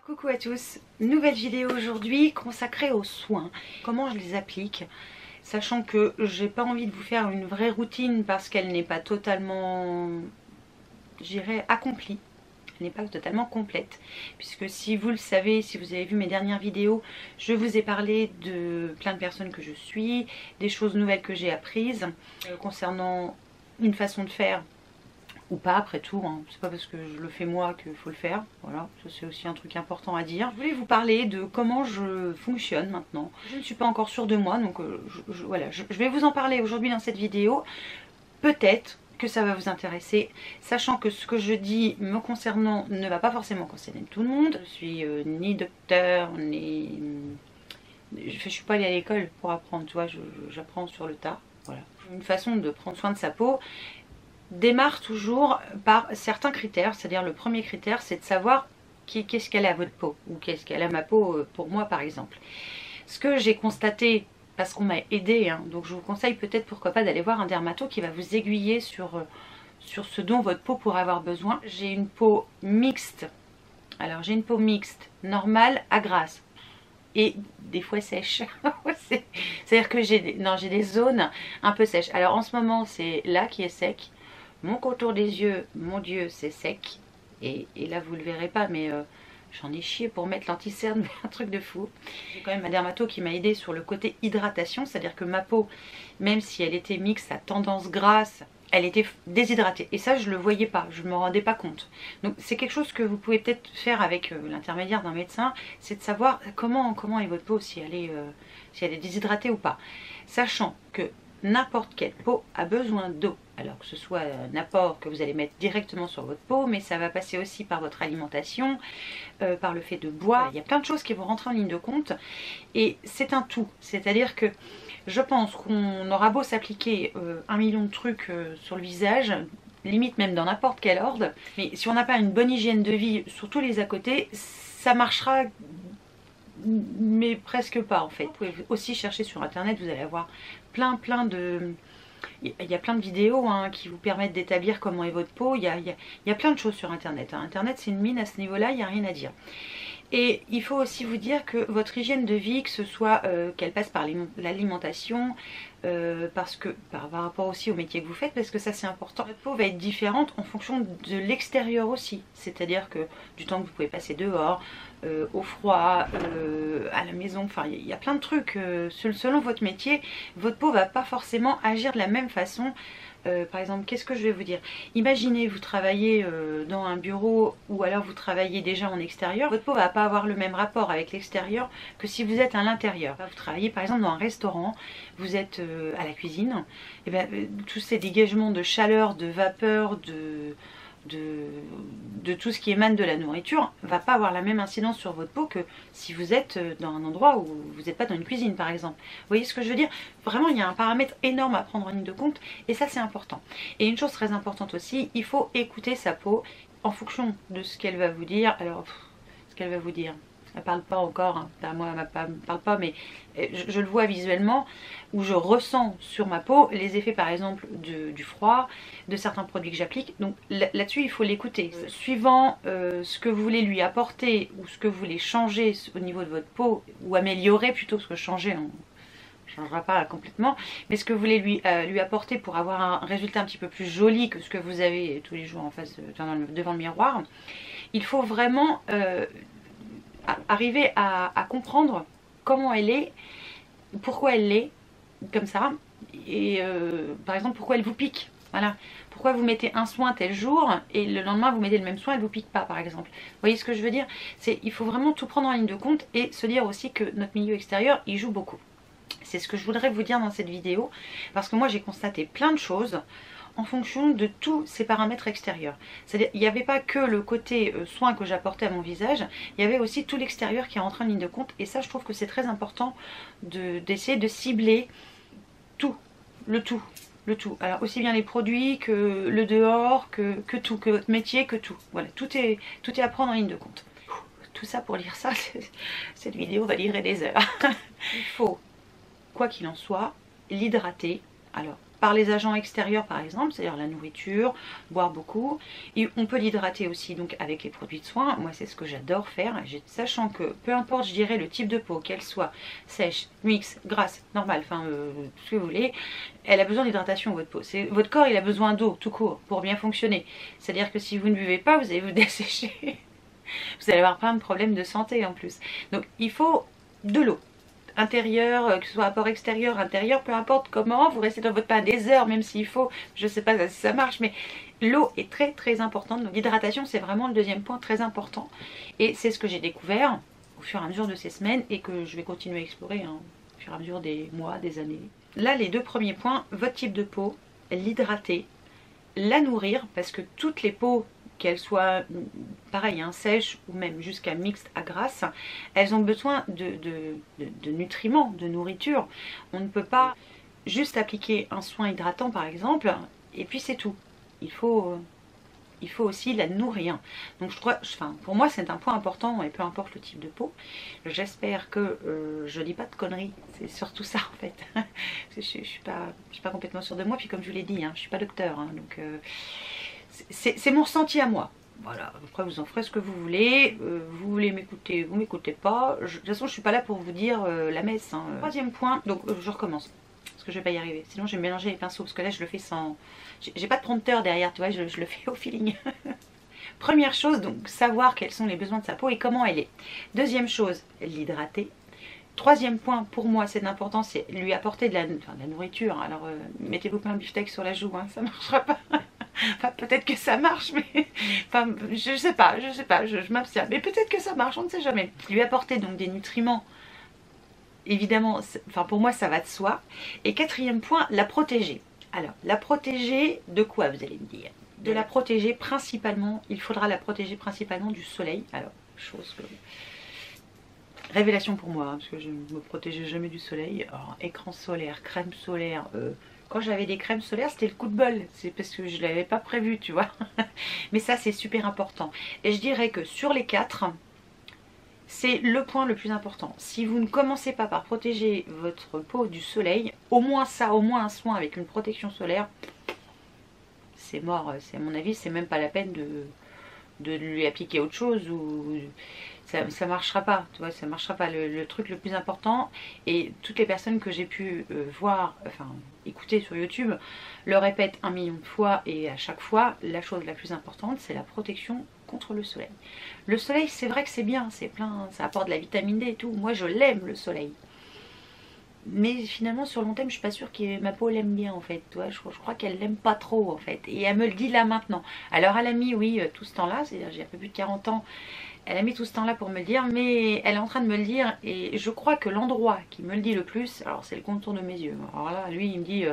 Coucou à tous, nouvelle vidéo aujourd'hui consacrée aux soins, comment je les applique, sachant que j'ai pas envie de vous faire une vraie routine parce qu'elle n'est pas totalement, j'irais, accomplie, elle n'est pas totalement complète, puisque si vous le savez, si vous avez vu mes dernières vidéos, je vous ai parlé de plein de personnes que je suis, des choses nouvelles que j'ai apprises concernant une façon de faire ou pas, après tout, hein. C'est pas parce que je le fais moi qu'il faut le faire, voilà, ça c'est aussi un truc important à dire. Je voulais vous parler de comment je fonctionne maintenant. Je ne suis pas encore sûre de moi, donc voilà, je vais vous en parler aujourd'hui dans cette vidéo. Peut-être que ça va vous intéresser, sachant que ce que je dis me concernant ne va pas forcément concerner tout le monde. Je suis ni docteur, ni... Je suis pas allée à l'école pour apprendre, tu vois, j'apprends sur le tas, voilà. Une façon de prendre soin de sa peau démarre toujours par certains critères, c'est-à-dire le premier critère c'est de savoir qu'est-ce qu'elle a à votre peau, ou qu'est-ce qu'elle a ma peau pour moi par exemple. Ce que j'ai constaté, parce qu'on m'a aidé, hein, donc je vous conseille peut-être pourquoi pas d'aller voir un dermato qui va vous aiguiller sur ce dont votre peau pourrait avoir besoin. J'ai une peau mixte, alors j'ai une peau mixte, normale à grasse. Et des fois sèche. C'est-à-dire que j'ai des zones un peu sèches. Alors en ce moment c'est là qui est sec. Mon contour des yeux, mon Dieu, c'est sec. Et là, vous le verrez pas, mais j'en ai chié pour mettre l'anti-cerne, un truc de fou. J'ai quand même un dermato qui m'a aidé sur le côté hydratation, c'est-à-dire que ma peau, même si elle était mixte à tendance grasse, elle était déshydratée. Et ça, je le voyais pas, je me rendais pas compte. Donc c'est quelque chose que vous pouvez peut-être faire avec l'intermédiaire d'un médecin, c'est de savoir comment est votre peau, si elle est déshydratée ou pas. Sachant que n'importe quelle peau a besoin d'eau. Alors que ce soit un apport que vous allez mettre directement sur votre peau, mais ça va passer aussi par votre alimentation, par le fait de boire. Il y a plein de choses qui vont rentrer en ligne de compte et c'est un tout. C'est-à-dire que je pense qu'on aura beau s'appliquer 1 million de trucs sur le visage, limite même dans n'importe quel ordre, mais si on n'a pas une bonne hygiène de vie sur tous les à côté, ça marchera mais presque pas en fait. Vous pouvez aussi chercher sur internet, vous allez avoir plein de... Il y a plein de vidéos hein, qui vous permettent d'établir comment est votre peau. Il y a plein de choses sur internet. Internet c'est une mine à ce niveau-là, il n'y a rien à dire. Et il faut aussi vous dire que votre hygiène de vie, que ce soit qu'elle passe par l'alimentation, parce que par rapport aussi au métier que vous faites, parce que ça c'est important, votre peau va être différente en fonction de l'extérieur aussi. C'est-à-dire que du temps que vous pouvez passer dehors, au froid, à la maison, enfin il y a plein de trucs. Selon votre métier, votre peau va pas forcément agir de la même façon. Par exemple, qu'est-ce que je vais vous dire? Imaginez, vous travaillez dans un bureau ou alors vous travaillez déjà en extérieur. Votre peau va pas avoir le même rapport avec l'extérieur que si vous êtes à l'intérieur. Vous travaillez par exemple dans un restaurant, vous êtes à la cuisine, et bien tous ces dégagements de chaleur, de vapeur, de tout ce qui émane de la nourriture va pas avoir la même incidence sur votre peau que si vous êtes dans un endroit où vous n'êtes pas dans une cuisine par exemple. Vous voyez ce que je veux dire? Vraiment il y a un paramètre énorme à prendre en ligne de compte et ça c'est important. Et une chose très importante aussi, il faut écouter sa peau en fonction de ce qu'elle va vous dire. Alors ce qu'elle va vous dire, elle parle pas encore, hein. Moi elle me parle pas, mais je le vois visuellement, où je ressens sur ma peau les effets par exemple du froid, de certains produits que j'applique. Donc là-dessus il faut l'écouter. Suivant ce que vous voulez lui apporter ou ce que vous voulez changer au niveau de votre peau, ou améliorer plutôt, parce que changer on ne changera pas complètement, mais ce que vous voulez lui apporter pour avoir un résultat un petit peu plus joli que ce que vous avez tous les jours en face devant le miroir, il faut vraiment arriver à comprendre comment elle est, pourquoi elle l'est comme ça, et par exemple pourquoi elle vous pique. Voilà. Pourquoi vous mettez un soin tel jour et le lendemain vous mettez le même soin et elle vous pique pas par exemple. Vous voyez ce que je veux dire? Il faut vraiment tout prendre en ligne de compte et se dire aussi que notre milieu extérieur il joue beaucoup. C'est ce que je voudrais vous dire dans cette vidéo, parce que moi j'ai constaté plein de choses en fonction de tous ces paramètres extérieurs. C'est-à-dire il n'y avait pas que le côté soin que j'apportais à mon visage, il y avait aussi tout l'extérieur qui rentre en ligne de compte, et ça je trouve que c'est très important d'essayer de cibler tout, le tout. Alors aussi bien les produits que le dehors, que tout, que votre métier, que tout. Voilà, tout est à prendre en ligne de compte. Tout ça pour lire ça, cette vidéo va durer des heures. Il faut, quoi qu'il en soit, l'hydrater. Alors, par les agents extérieurs par exemple, c'est-à-dire la nourriture, boire beaucoup. Et on peut l'hydrater aussi donc avec les produits de soin. Moi c'est ce que j'adore faire, sachant que peu importe je dirais le type de peau, qu'elle soit sèche, mixte, grasse, normale, enfin tout ce que vous voulez, elle a besoin d'hydratation votre peau. Votre corps il a besoin d'eau tout court pour bien fonctionner. C'est-à-dire que si vous ne buvez pas, vous allez vous dessécher. Vous allez avoir plein de problèmes de santé en plus. Donc il faut de l'eau. Intérieur, que ce soit apport extérieur, intérieur, peu importe comment, vous restez dans votre bain des heures, même s'il faut, je sais pas si ça marche, mais l'eau est très très importante. Donc l'hydratation c'est vraiment le deuxième point très important. Et c'est ce que j'ai découvert au fur et à mesure de ces semaines et que je vais continuer à explorer hein, au fur et à mesure des mois, des années. Là les deux premiers points, votre type de peau, l'hydrater, la nourrir, parce que toutes les peaux, qu'elles soient pareil, hein, sèches ou même jusqu'à mixte à grasse, elles ont besoin de nutriments, de nourriture. On ne peut pas juste appliquer un soin hydratant par exemple et puis c'est tout. Il faut aussi la nourrir. Donc je crois, enfin, pour moi c'est un point important et peu importe le type de peau. J'espère que je dis pas de conneries, c'est surtout ça en fait. je suis pas complètement sûre de moi, puis comme je vous l'ai dit, hein, je suis pas docteur, hein, donc c'est mon ressenti à moi. Voilà, après vous en ferez ce que vous voulez, vous voulez m'écouter, vous m'écoutez pas. De toute façon je suis pas là pour vous dire la messe. Hein. Troisième point, donc je recommence, parce que je vais pas y arriver. Sinon je vais mélanger les pinceaux, parce que là je le fais sans... J'ai pas de prompteur derrière, tu vois, je le fais au feeling. Première chose, donc savoir quels sont les besoins de sa peau et comment elle est. Deuxième chose, l'hydrater. Troisième point pour moi c'est important, c'est lui apporter de la nourriture. Alors mettez-vous pas un beefsteak sur la joue, hein, ça marchera pas. Enfin peut-être que ça marche, mais enfin je sais pas, je m'abstiens. Mais peut-être que ça marche, on ne sait jamais. Lui apporter donc des nutriments, évidemment, enfin pour moi ça va de soi. Et quatrième point, la protéger. Alors la protéger de quoi vous allez me dire? De la protéger principalement, il faudra la protéger principalement du soleil. Alors chose que... Révélation pour moi, hein, parce que je ne me protégeais jamais du soleil. Alors, écran solaire, crème solaire. Quand j'avais des crèmes solaires, c'était le coup de bol. C'est parce que je ne l'avais pas prévu, tu vois. Mais ça, c'est super important. Et je dirais que sur les 4, c'est le point le plus important. Si vous ne commencez pas par protéger votre peau du soleil, au moins ça, au moins un soin avec une protection solaire, c'est mort. À mon avis, c'est même pas la peine de lui appliquer autre chose ou... Ça marchera pas, tu vois, ça marchera pas. Le truc le plus important, et toutes les personnes que j'ai pu voir, enfin écouter sur YouTube, le répètent 1 million de fois, et à chaque fois, la chose la plus importante, c'est la protection contre le soleil. Le soleil, c'est vrai que c'est bien, c'est plein, ça apporte de la vitamine D et tout. Moi, je l'aime le soleil. Mais finalement, sur le long terme, je suis pas sûre que ma peau l'aime bien en fait. Tu vois, je crois qu'elle l'aime pas trop en fait. Et elle me le dit là maintenant. Alors elle a mis, oui, tout ce temps-là, c'est-à-dire j'ai un peu plus de 40 ans. Elle a mis tout ce temps-là pour me le dire, mais elle est en train de me le dire. Et je crois que l'endroit qui me le dit le plus, alors c'est le contour de mes yeux. Alors là, lui, il me dit,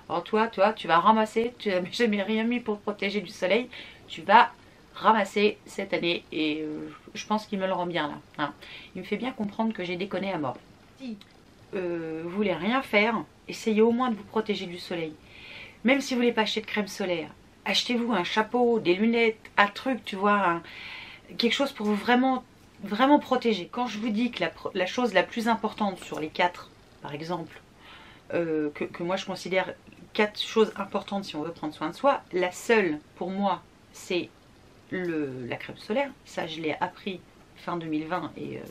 oh toi, tu vas ramasser, tu n'as jamais rien mis pour te protéger du soleil. Tu vas ramasser cette année. Et je pense qu'il me le rend bien là. Hein. Il me fait bien comprendre que j'ai déconné à mort. Si vous voulez rien faire, essayez au moins de vous protéger du soleil. Même si vous voulez pas acheter de crème solaire, achetez-vous un chapeau, des lunettes, un truc, tu vois, quelque chose pour vous vraiment protéger. Quand je vous dis que la chose la plus importante sur les 4, par exemple, que moi je considère 4 choses importantes si on veut prendre soin de soi, la seule pour moi c'est la crème solaire. Ça je l'ai appris fin 2020 et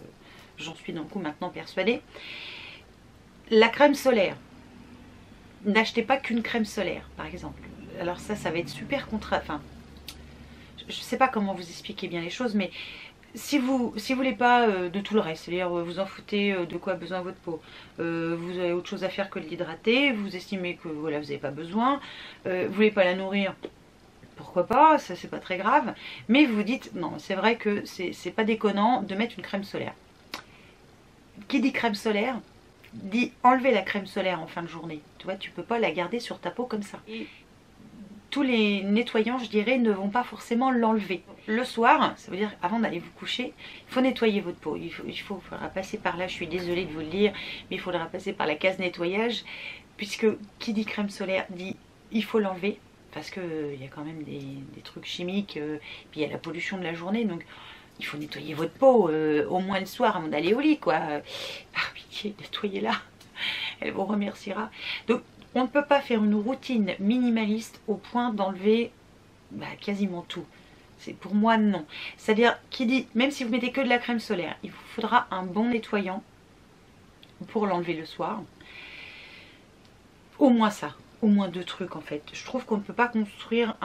j'en suis d'un coup maintenant persuadée. La crème solaire, n'achetez pas qu'une crème solaire par exemple. Alors ça va être super enfin, je sais pas comment vous expliquer bien les choses, mais si vous voulez pas de tout le reste, c'est-à-dire vous en foutez de quoi a besoin votre peau, vous avez autre chose à faire que de l'hydrater, vous estimez que voilà vous n'avez pas besoin, vous voulez pas la nourrir, pourquoi pas, ça c'est pas très grave, mais vous vous dites non, c'est vrai que c'est pas déconnant de mettre une crème solaire. Qui dit crème solaire dit enlever la crème solaire en fin de journée. Tu vois, tu peux pas la garder sur ta peau comme ça. Et tous les nettoyants, je dirais, ne vont pas forcément l'enlever. Le soir, ça veut dire avant d'aller vous coucher, il faut nettoyer votre peau. Il faudra passer par là, je suis désolée de vous le dire, mais il faudra passer par la case nettoyage, puisque qui dit crème solaire dit il faut l'enlever, parce qu'il y a quand même des trucs chimiques, puis il y a la pollution de la journée, donc il faut nettoyer votre peau au moins le soir avant d'aller au lit, quoi. Par pitié, nettoyez-la. Elle vous remerciera. Donc On ne peut pas faire une routine minimaliste au point d'enlever quasiment tout. C'est pour moi non. C'est-à-dire, qui dit, même si vous mettez que de la crème solaire, il vous faudra un bon nettoyant pour l'enlever le soir. Au moins ça, au moins 2 trucs en fait. Je trouve qu'on ne peut pas construire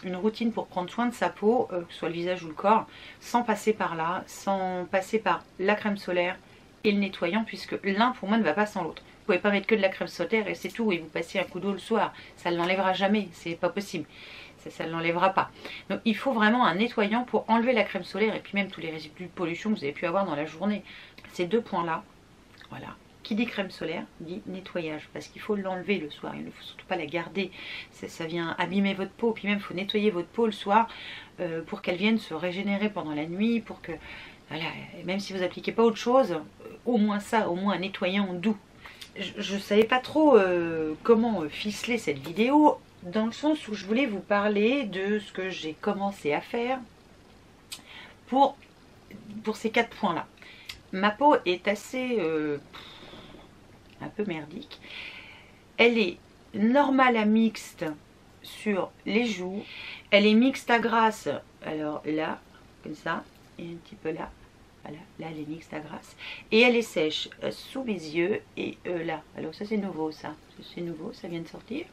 une routine pour prendre soin de sa peau, que ce soit le visage ou le corps, sans passer par là, sans passer par la crème solaire et le nettoyant, puisque l'un pour moi ne va pas sans l'autre. Vous pouvez pas mettre que de la crème solaire et c'est tout, et vous passez un coup d'eau le soir, ça ne l'enlèvera jamais, c'est pas possible. Ça ne l'enlèvera pas. Donc il faut vraiment un nettoyant pour enlever la crème solaire et puis même tous les résidus de pollution que vous avez pu avoir dans la journée. Ces 2 points là, voilà. Qui dit crème solaire dit nettoyage, parce qu'il faut l'enlever le soir, il ne faut surtout pas la garder, ça vient abîmer votre peau, puis même il faut nettoyer votre peau le soir pour qu'elle vienne se régénérer pendant la nuit, pour que, voilà, même si vous n'appliquez pas autre chose, au moins ça, au moins un nettoyant doux. Je ne savais pas trop comment ficeler cette vidéo, dans le sens où je voulais vous parler de ce que j'ai commencé à faire pour ces 4 points là. Ma peau est assez un peu merdique. Elle est normale à mixte sur les joues. Elle est mixte à grasse, alors là, comme ça, et un petit peu là. Voilà, là elle est mixte à grasse. Et elle est sèche sous mes yeux et là. Alors ça c'est nouveau ça. C'est nouveau, ça vient de sortir.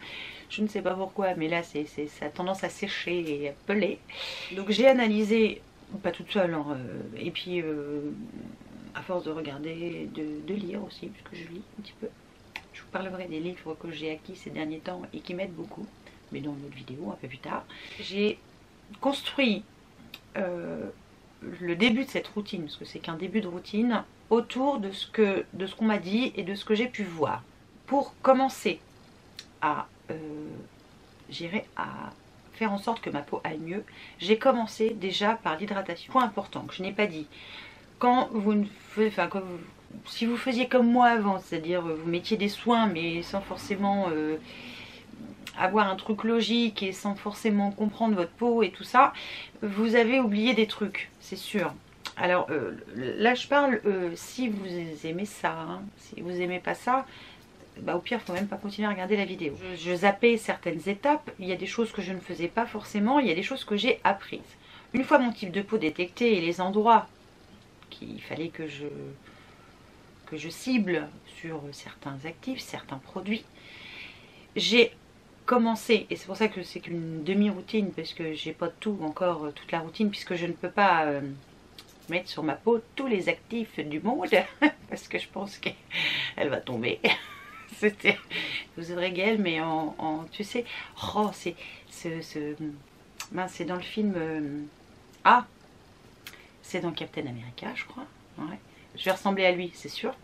Je ne sais pas pourquoi, mais là ça a tendance à sécher et à peler. Donc j'ai analysé, pas toute seule, hein, et puis à force de regarder, de lire aussi, puisque je lis un petit peu. Je vous parlerai des livres que j'ai acquis ces derniers temps et qui m'aident beaucoup, mais dans une autre vidéo un peu plus tard. J'ai construit le début de cette routine, parce que c'est qu'un début de routine, autour de ce qu'on m'a dit et de ce que j'ai pu voir. Pour commencer à faire en sorte que ma peau aille mieux, j'ai commencé déjà par l'hydratation. Point important que je n'ai pas dit. Quand vous si vous faisiez comme moi avant, c'est-à-dire vous mettiez des soins mais sans forcément avoir un truc logique et sans forcément comprendre votre peau et tout ça, vous avez oublié des trucs, c'est sûr. Alors là je parle si vous aimez ça, hein, si vous aimez pas ça, au pire il faut même pas continuer à regarder la vidéo. Je zappais certaines étapes, il y a des choses que je ne faisais pas forcément, il y a des choses que j'ai apprises. Une fois mon type de peau détecté et les endroits qu'il fallait que je cible sur certains actifs, certains produits, j'ai commencé, et c'est pour ça que c'est qu'une demi-routine, parce que j'ai pas tout encore, toute la routine, puisque je ne peux pas mettre sur ma peau tous les actifs du monde, parce que je pense qu'elle va tomber. C'était, vous êtes régal, mais tu sais, oh, c'est dans le film, c'est dans Captain America, je crois. Ouais. Je vais ressembler à lui, c'est sûr.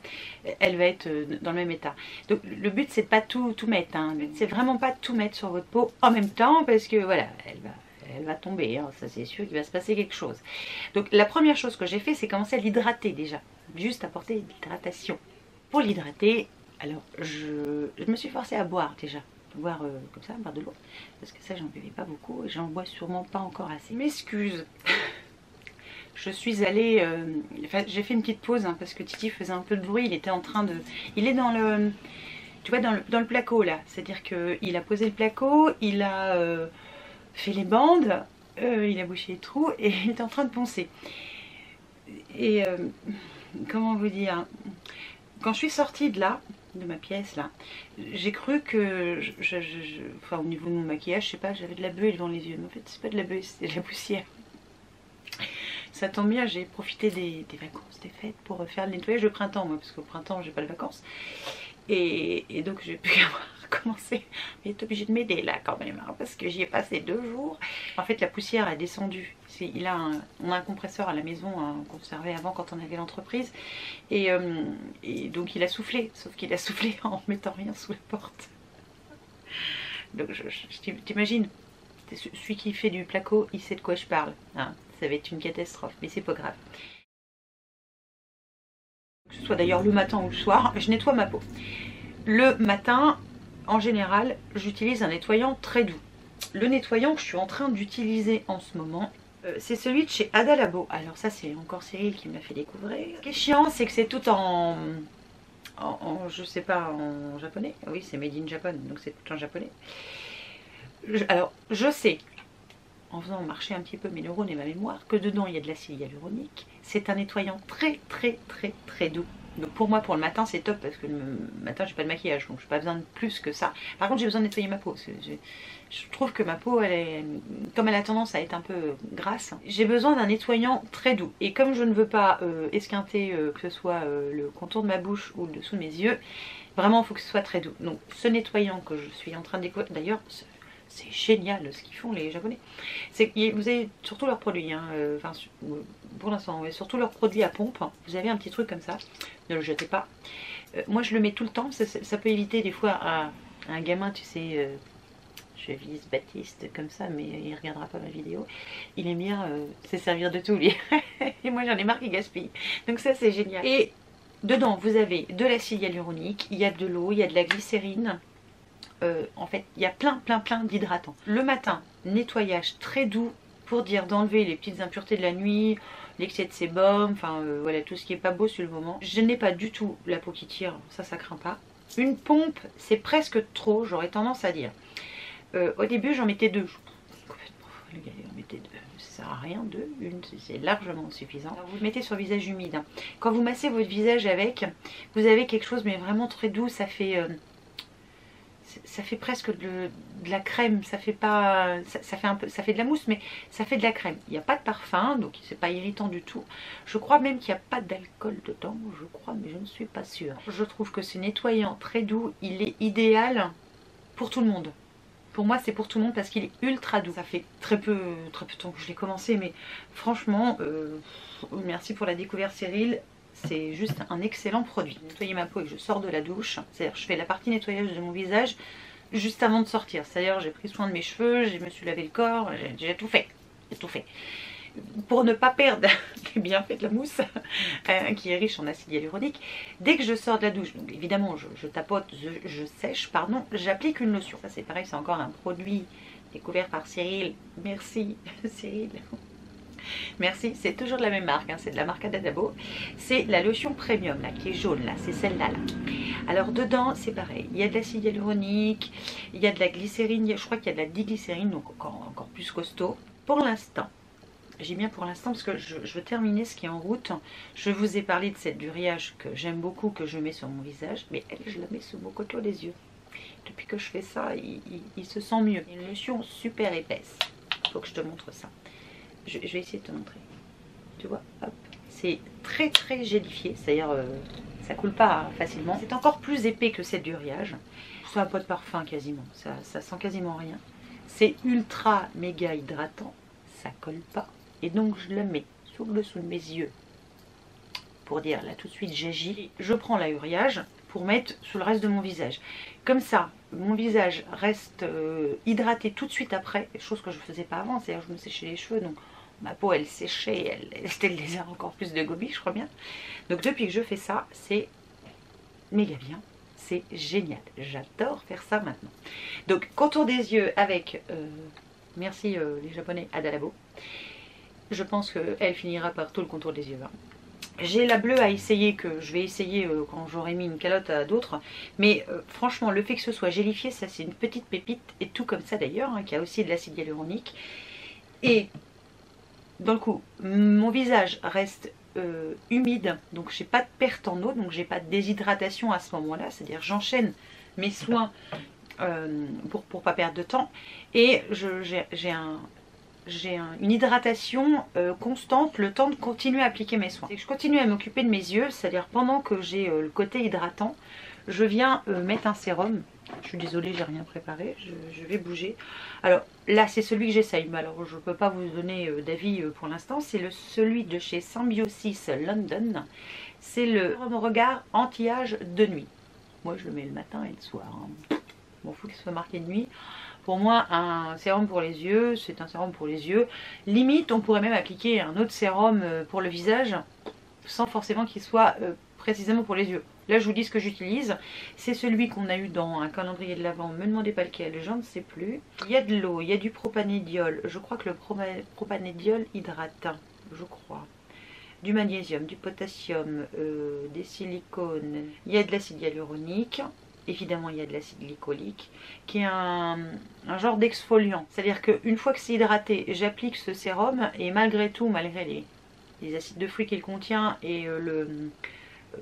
Elle va être dans le même état. Donc le but c'est de pas tout mettre. Hein. Le but c'est vraiment pas tout mettre sur votre peau en même temps, parce que voilà, elle va tomber. Hein. Ça c'est sûr qu'il va se passer quelque chose. Donc la première chose que j'ai fait, c'est commencer à l'hydrater déjà. Juste apporter de l'hydratation. Pour l'hydrater, alors je me suis forcée à boire déjà. Boire comme ça, boire de l'eau. Parce que ça j'en buvais pas beaucoup et j'en bois sûrement pas encore assez. M'excuse. Je suis allée, j'ai fait une petite pause hein, parce que Titi faisait un peu de bruit, il était en train de, il est dans le, tu vois, dans le placo là, c'est-à-dire qu'il a posé le placo, il a fait les bandes, il a bouché les trous et il est en train de poncer. Et comment vous dire, quand je suis sortie de là, de ma pièce là, j'ai cru que, enfin au niveau de mon maquillage, je sais pas, j'avais de la buée devant les yeux, mais en fait c'est pas de la buée, c'était de la poussière. Ça tombe bien, j'ai profité des vacances, des fêtes pour faire le nettoyage de printemps, moi, parce qu'au printemps j'ai pas de vacances. Et donc j'ai pu commencer. Il est obligé de m'aider là quand même, hein, parce que j'y ai passé 2 jours. En fait la poussière a descendu. On a un compresseur à la maison hein, qu'on servait avant quand on avait l'entreprise. Et donc il a soufflé, sauf qu'il a soufflé en mettant rien sous la porte. Donc t'imagines, celui qui fait du placo, il sait de quoi je parle. Hein. Ça va être une catastrophe, mais c'est pas grave. Que ce soit d'ailleurs le matin ou le soir, je nettoie ma peau. Le matin, en général, j'utilise un nettoyant très doux. Le nettoyant que je suis en train d'utiliser en ce moment, c'est celui de chez Ada Labo. Alors ça, c'est encore Cyril qui me l'a fait découvrir. Ce qui est chiant, c'est que c'est tout en je sais pas, en japonais. Oui, c'est made in Japan, donc c'est tout en japonais. Alors, je sais, en faisant marcher un petit peu mes neurones et ma mémoire, que dedans il y a de l'acide hyaluronique. C'est un nettoyant très très très très doux. Donc pour moi, pour le matin, c'est top parce que le matin, j'ai pas de maquillage, donc je n'ai pas besoin de plus que ça. Par contre, j'ai besoin de nettoyer ma peau. Je trouve que ma peau, comme elle a tendance à être un peu grasse, j'ai besoin d'un nettoyant très doux. Et comme je ne veux pas esquinter que ce soit le contour de ma bouche ou le dessous de mes yeux, vraiment, il faut que ce soit très doux. Donc ce nettoyant que je suis en train de découvrir, d'ailleurs, c'est génial ce qu'ils font les japonais. Vous avez surtout leurs produits, hein, enfin pour l'instant, surtout leurs produits à pompe. Vous avez un petit truc comme ça, ne le jetez pas. Moi je le mets tout le temps, ça peut éviter des fois à un gamin, tu sais, je vise Baptiste comme ça, mais il regardera pas ma vidéo. Il aime bien se servir de tout lui. Et moi j'en ai marre qu'il gaspille. Donc ça c'est génial. Et dedans vous avez de l'acide hyaluronique, il y a de l'eau, il y a de la glycérine. En fait, il y a plein d'hydratants. Le matin, nettoyage très doux pour dire d'enlever les petites impuretés de la nuit, l'excès de sébum, enfin voilà, tout ce qui est pas beau sur le moment. Je n'ai pas du tout la peau qui tire, ça craint pas. Une pompe, c'est presque trop, j'aurais tendance à dire. Au début, j'en mettais 2. Complètement folle, j'en mettais 2. Ça sert à rien, 2, une, c'est largement suffisant. Alors, vous le mettez sur le visage humide. Hein. Quand vous massez votre visage avec, vous avez quelque chose mais vraiment très doux, ça fait presque de la crème, ça fait pas, ça fait un peu, ça fait de la mousse, mais ça fait de la crème. Il n'y a pas de parfum, donc c'est pas irritant du tout. Je crois même qu'il n'y a pas d'alcool dedans, je crois, mais je ne suis pas sûre. Je trouve que ce nettoyant très doux, il est idéal pour tout le monde. Pour moi, c'est pour tout le monde parce qu'il est ultra doux. Ça fait très peu de temps que je l'ai commencé, mais franchement, merci pour la découverte, Cyril. C'est juste un excellent produit. Nettoyer ma peau et que je sors de la douche, c'est-à-dire je fais la partie nettoyage de mon visage juste avant de sortir. C'est-à-dire j'ai pris soin de mes cheveux, je me suis lavé le corps, j'ai tout fait. J'ai tout fait. Pour ne pas perdre les bienfaits de la mousse qui est riche en acide hyaluronique, dès que je sors de la douche, donc évidemment je tapote, je sèche, pardon, j'applique une lotion. Ça c'est pareil, c'est encore un produit découvert par Cyril. Merci Cyril. Merci, c'est toujours de la même marque, hein, c'est de la marque Adadabo. C'est la lotion premium là, qui est jaune là, c'est celle-là. Là. Alors dedans c'est pareil, il y a de l'acide hyaluronique, il y a de la glycérine, je crois qu'il y a de la diglycérine, donc encore plus costaud. Pour l'instant, j'ai bien pour l'instant parce que je veux terminer ce qui est en route. Je vous ai parlé de cette durillage que j'aime beaucoup, que je mets sur mon visage, mais elle je la mets sous mon côté des yeux. Depuis que je fais ça, il se sent mieux. Une lotion super épaisse, il faut que je te montre ça. Je vais essayer de te montrer. Tu vois, hop. C'est très gélifié, c'est-à-dire ça coule pas facilement. C'est encore plus épais que cette durillage. Ça n'a pas de parfum quasiment, ça sent quasiment rien. C'est ultra méga hydratant, ça colle pas. Et donc je le mets sous le dessous de mes yeux pour dire là tout de suite j'agis. Je prends l'auriage pour mettre sur le reste de mon visage. Comme ça, mon visage reste hydraté tout de suite après, chose que je ne faisais pas avant, c'est-à-dire je me séchais les cheveux, donc ma peau elle séchait, elle les a encore plus de gobi, je crois bien. Donc depuis que je fais ça, c'est méga bien, c'est génial, j'adore faire ça maintenant. Donc contour des yeux avec, merci les japonais, Adalabo. Je pense qu'elle finira par tout le contour des yeux. Hein. J'ai la bleue à essayer, que je vais essayer quand j'aurai mis une calotte à d'autres. Mais franchement, le fait que ce soit gélifié, ça c'est une petite pépite. Et tout comme ça d'ailleurs, hein, qui a aussi de l'acide hyaluronique. Et dans le coup, mon visage reste humide. Donc j'ai pas de perte en eau, donc j'ai pas de déshydratation à ce moment-là. C'est-à-dire j'enchaîne mes soins pour pas perdre de temps. Et j'ai une hydratation constante, le temps de continuer à appliquer mes soins. Je continue à m'occuper de mes yeux, c'est-à-dire pendant que j'ai le côté hydratant, je viens mettre un sérum. Je suis désolée, j'ai rien préparé, je vais bouger. Alors là, c'est celui que j'essaye, mais alors je ne peux pas vous donner d'avis pour l'instant. C'est celui de chez Symbiosis London. C'est le regard anti-âge de nuit. Moi, je le mets le matin et le soir. Hein. Bon, faut qu'il soit marqué de nuit. Pour moi, un sérum pour les yeux, c'est un sérum pour les yeux. Limite, on pourrait même appliquer un autre sérum pour le visage, sans forcément qu'il soit précisément pour les yeux. Là, je vous dis ce que j'utilise. C'est celui qu'on a eu dans un calendrier de l'Avent. Ne me demandez pas lequel, je ne sais plus. Il y a de l'eau, il y a du propanédiol. Je crois que le propanédiol hydrate, je crois. du magnésium, du potassium, des silicones, il y a de l'acide hyaluronique, évidemment il y a de l'acide glycolique, qui est un genre d'exfoliant. C'est-à-dire qu'une fois que c'est hydraté, j'applique ce sérum et malgré tout, malgré les acides de fruits qu'il contient et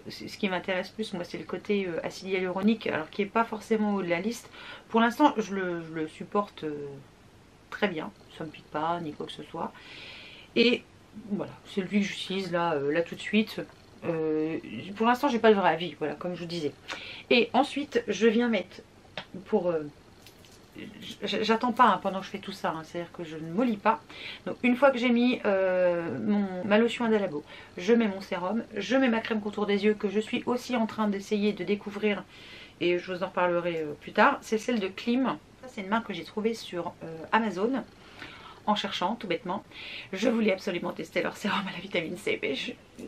ce qui m'intéresse plus, moi, c'est le côté acide hyaluronique, alors qui n'est pas forcément au haut de la liste. Pour l'instant, je le supporte très bien, ça ne me pique pas, ni quoi que ce soit. Et voilà, c'est celui que j'utilise là tout de suite. Pour l'instant, j'ai pas de vrai avis, voilà, comme je vous disais. Et ensuite, je viens mettre pour... j'attends pas hein, pendant que je fais tout ça, hein, c'est-à-dire que je ne mollis pas. Donc une fois que j'ai mis ma lotion Indalabo, je mets mon sérum, je mets ma crème contour des yeux que je suis aussi en train d'essayer de découvrir et je vous en reparlerai plus tard. C'est celle de Klim. Ça c'est une marque que j'ai trouvée sur Amazon en cherchant tout bêtement. Je voulais absolument tester leur sérum à la vitamine C, mais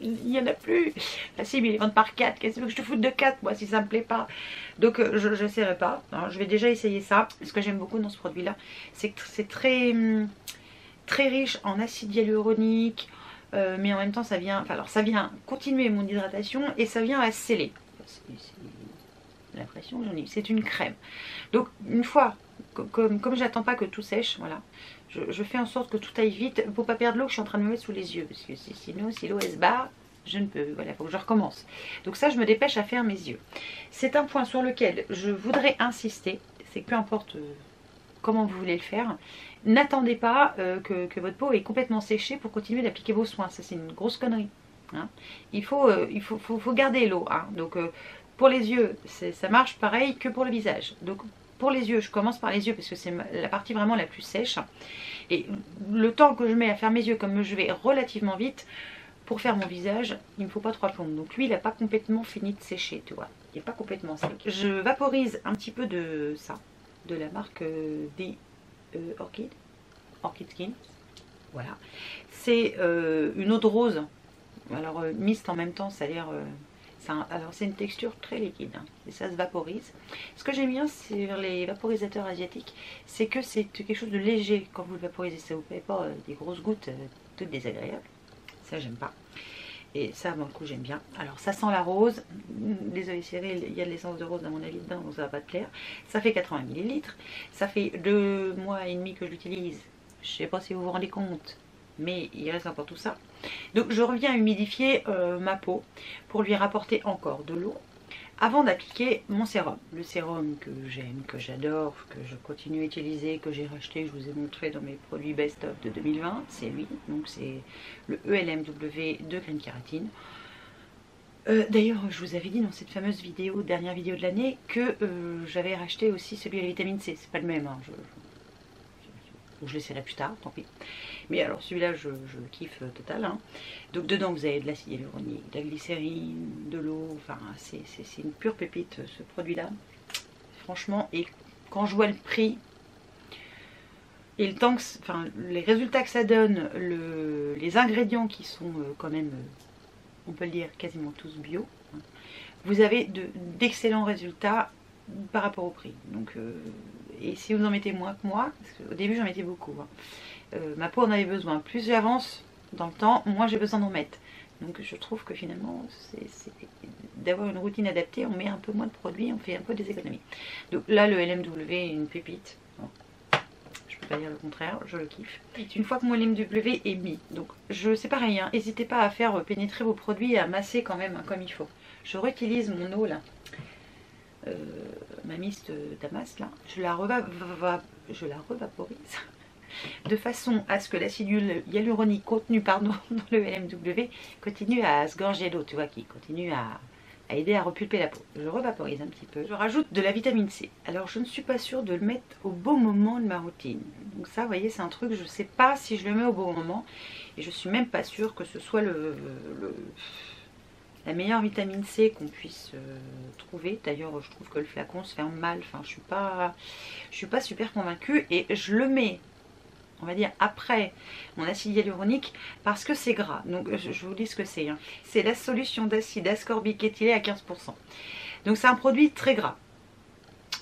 il n'y en a plus. La cible ils les vendent par 4, qu'est-ce que je te foute de 4 moi si ça me plaît pas. Donc je n'essaierai pas. Alors, je vais déjà essayer ça. Ce que j'aime beaucoup dans ce produit là, c'est que c'est très riche en acide hyaluronique, mais en même temps ça vient, alors ça vient continuer mon hydratation et ça vient la sceller. C'est l'impression que j'en ai. C'est une crème. Donc une fois, comme j'attends pas que tout sèche, voilà. Je fais en sorte que tout aille vite pour pas perdre l'eau que je suis en train de me mettre sous les yeux. Parce que sinon, si l'eau elle se barre, je ne peux. Voilà, il faut que je recommence. Donc ça, je me dépêche à faire mes yeux. C'est un point sur lequel je voudrais insister. C'est que peu importe comment vous voulez le faire, n'attendez pas que votre peau est complètement séchée pour continuer d'appliquer vos soins. Ça, c'est une grosse connerie. Hein. Il faut garder l'eau. Hein. Donc pour les yeux, ça marche pareil que pour le visage. Donc pour les yeux, je commence par les yeux parce que c'est la partie vraiment la plus sèche. Et le temps que je mets à faire mes yeux, comme je vais relativement vite, pour faire mon visage, il ne me faut pas 3 plombes. Donc lui, il n'a pas complètement fini de sécher, tu vois. Il n'est pas complètement sec. Je vaporise un petit peu de ça, de la marque des Orchid Skin. Voilà. C'est une eau de rose. Alors mist en même temps, ça a l'air... alors c'est une texture très liquide hein, et ça se vaporise. Ce que j'aime bien sur les vaporisateurs asiatiques, c'est que c'est quelque chose de léger quand vous le vaporisez. Ça vous fait pas des grosses gouttes toutes désagréables. Ça j'aime pas. Et ça bon, le coup j'aime bien. Alors ça sent la rose. Désolé Cyril, il y a de l'essence de rose à mon avis dedans, donc ça va pas te plaire. Ça fait 80 ml. Ça fait 2 mois et demi que je l'utilise. Je sais pas si vous vous rendez compte, mais il reste encore tout ça. Donc je reviens humidifier ma peau pour lui rapporter encore de l'eau avant d'appliquer mon sérum. Le sérum que j'aime, que j'adore, que je continue à utiliser, que j'ai racheté, je vous ai montré dans mes produits best-of de 2020, c'est lui. Donc c'est le ELMW de Green Kératine. D'ailleurs, je vous avais dit dans cette fameuse vidéo, dernière vidéo de l'année, que j'avais racheté aussi celui à la vitamine C. C'est pas le même, hein, je l'essaierai plus tard, tant pis. Mais alors celui-là, je le kiffe total. Hein. Donc dedans, vous avez de l'acide hyaluronique, de la glycérine, de l'eau. Enfin, c'est une pure pépite, ce produit-là. Franchement, et quand je vois le prix et le temps que, enfin, les résultats que ça donne, les ingrédients qui sont quand même, on peut le dire, quasiment tous bio, hein, vous avez d'excellents résultats par rapport au prix. Donc, et si vous en mettez moins que moi, parce qu'au début j'en mettais beaucoup, hein, ma peau en avait besoin. Plus j'avance dans le temps, moins j'ai besoin d'en mettre. Donc je trouve que finalement, c'est d'avoir une routine adaptée, on met un peu moins de produits, on fait un peu des économies. Donc là, le LMW est une pépite. Bon, je peux pas dire le contraire, je le kiffe. Une fois que mon LMW est mis, donc c'est pareil, hein, n'hésitez pas à faire pénétrer vos produits et à masser quand même hein, comme il faut. Je réutilise mon eau là. Ma mist Damas là, je la revaporise de façon à ce que l'acide hyaluronique contenu dans le LMW continue à se gorger d'eau, tu vois, qui continue à aider à repulper la peau. Je revaporise un petit peu. Je rajoute de la vitamine C. Alors je ne suis pas sûre de le mettre au bon moment de ma routine. Donc ça, vous voyez, c'est un truc, je ne sais pas si je le mets au bon moment. Et je suis même pas sûre que ce soit la meilleure vitamine C qu'on puisse trouver. D'ailleurs, je trouve que le flacon se ferme mal. Enfin, je suis pas super convaincue. Et je le mets, on va dire, après mon acide hyaluronique parce que c'est gras. Donc, je vous dis ce que c'est. Hein. C'est la solution d'acide ascorbique éthylé à 15%. Donc, c'est un produit très gras.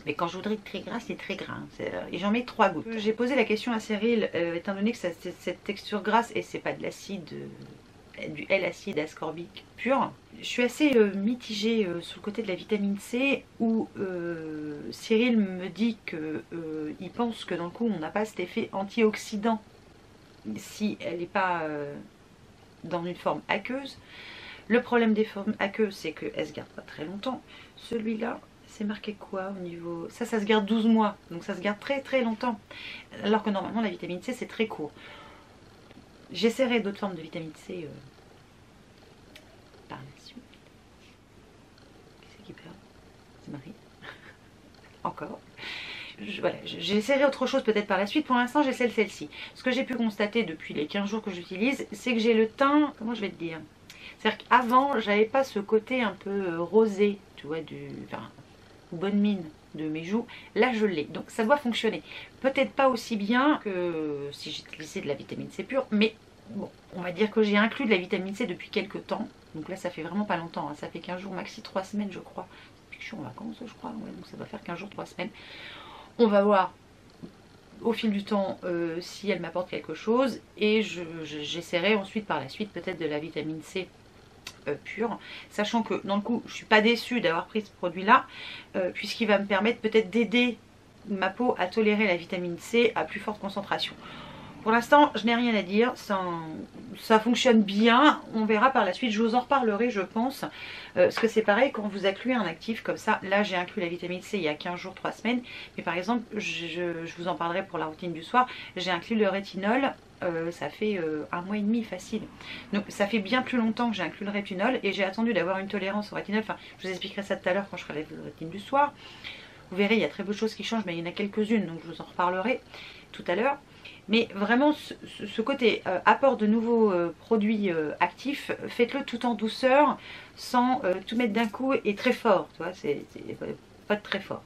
Mais quand je voudrais très gras, c'est très gras. Hein. Et j'en mets 3 gouttes. J'ai posé la question à Cyril, étant donné que c'est cette texture grasse et c'est pas de l'acide du L-acide ascorbique pur. Je suis assez mitigée sur le côté de la vitamine C où Cyril me dit qu'il pense que dans le coup on n'a pas cet effet antioxydant si elle n'est pas dans une forme aqueuse. Le problème des formes aqueuses, c'est qu'elles se gardent pas très longtemps. Celui-là, c'est marqué quoi au niveau... Ça se garde 12 mois, donc ça se garde très très longtemps. Alors que normalement la vitamine C c'est très court. J'essaierai d'autres formes de vitamine C par la suite. Qui c'est qui parle? C'est Marie. Encore. Voilà, j'essaierai autre chose peut-être par la suite. Pour l'instant j'essaie celle-ci. Ce que j'ai pu constater depuis les 15 jours que j'utilise, c'est que j'ai le teint, comment je vais te dire, c'est-à-dire qu'avant j'avais pas ce côté un peu rosé, tu vois, enfin, bonne mine de mes joues. Là je l'ai, donc ça doit fonctionner. Peut-être pas aussi bien que si j'utilisais de la vitamine C pure, mais bon, on va dire que j'ai inclus de la vitamine C depuis quelques temps. Donc là ça fait vraiment pas longtemps, hein. Ça fait 15 jours, maxi 3 semaines je crois. Depuis que je suis en vacances je crois, ouais, donc ça doit faire 15 jours, 3 semaines. On va voir au fil du temps si elle m'apporte quelque chose et j'essaierai ensuite par la suite peut-être de la vitamine C pure, sachant que dans le coup je suis pas déçue d'avoir pris ce produit là puisqu'il va me permettre peut-être d'aider ma peau à tolérer la vitamine C à plus forte concentration. Pour l'instant je n'ai rien à dire, ça fonctionne bien, on verra par la suite, je vous en reparlerai je pense, parce que c'est pareil quand vous incluez un actif comme ça. Là j'ai inclus la vitamine C il y a 15 jours, 3 semaines, mais par exemple je vous en parlerai pour la routine du soir, j'ai inclus le rétinol, ça fait 1 mois et demi facile, donc ça fait bien plus longtemps que j'ai inclus le rétinol et j'ai attendu d'avoir une tolérance au rétinol, enfin je vous expliquerai ça tout à l'heure quand je ferai la routine du soir. Vous verrez il y a très peu de choses qui changent mais il y en a quelques-unes donc je vous en reparlerai tout à l'heure. Mais vraiment ce côté apport de nouveaux produits actifs, faites-le tout en douceur, sans tout mettre d'un coup et très fort. Tu vois, c'est pas de très fort.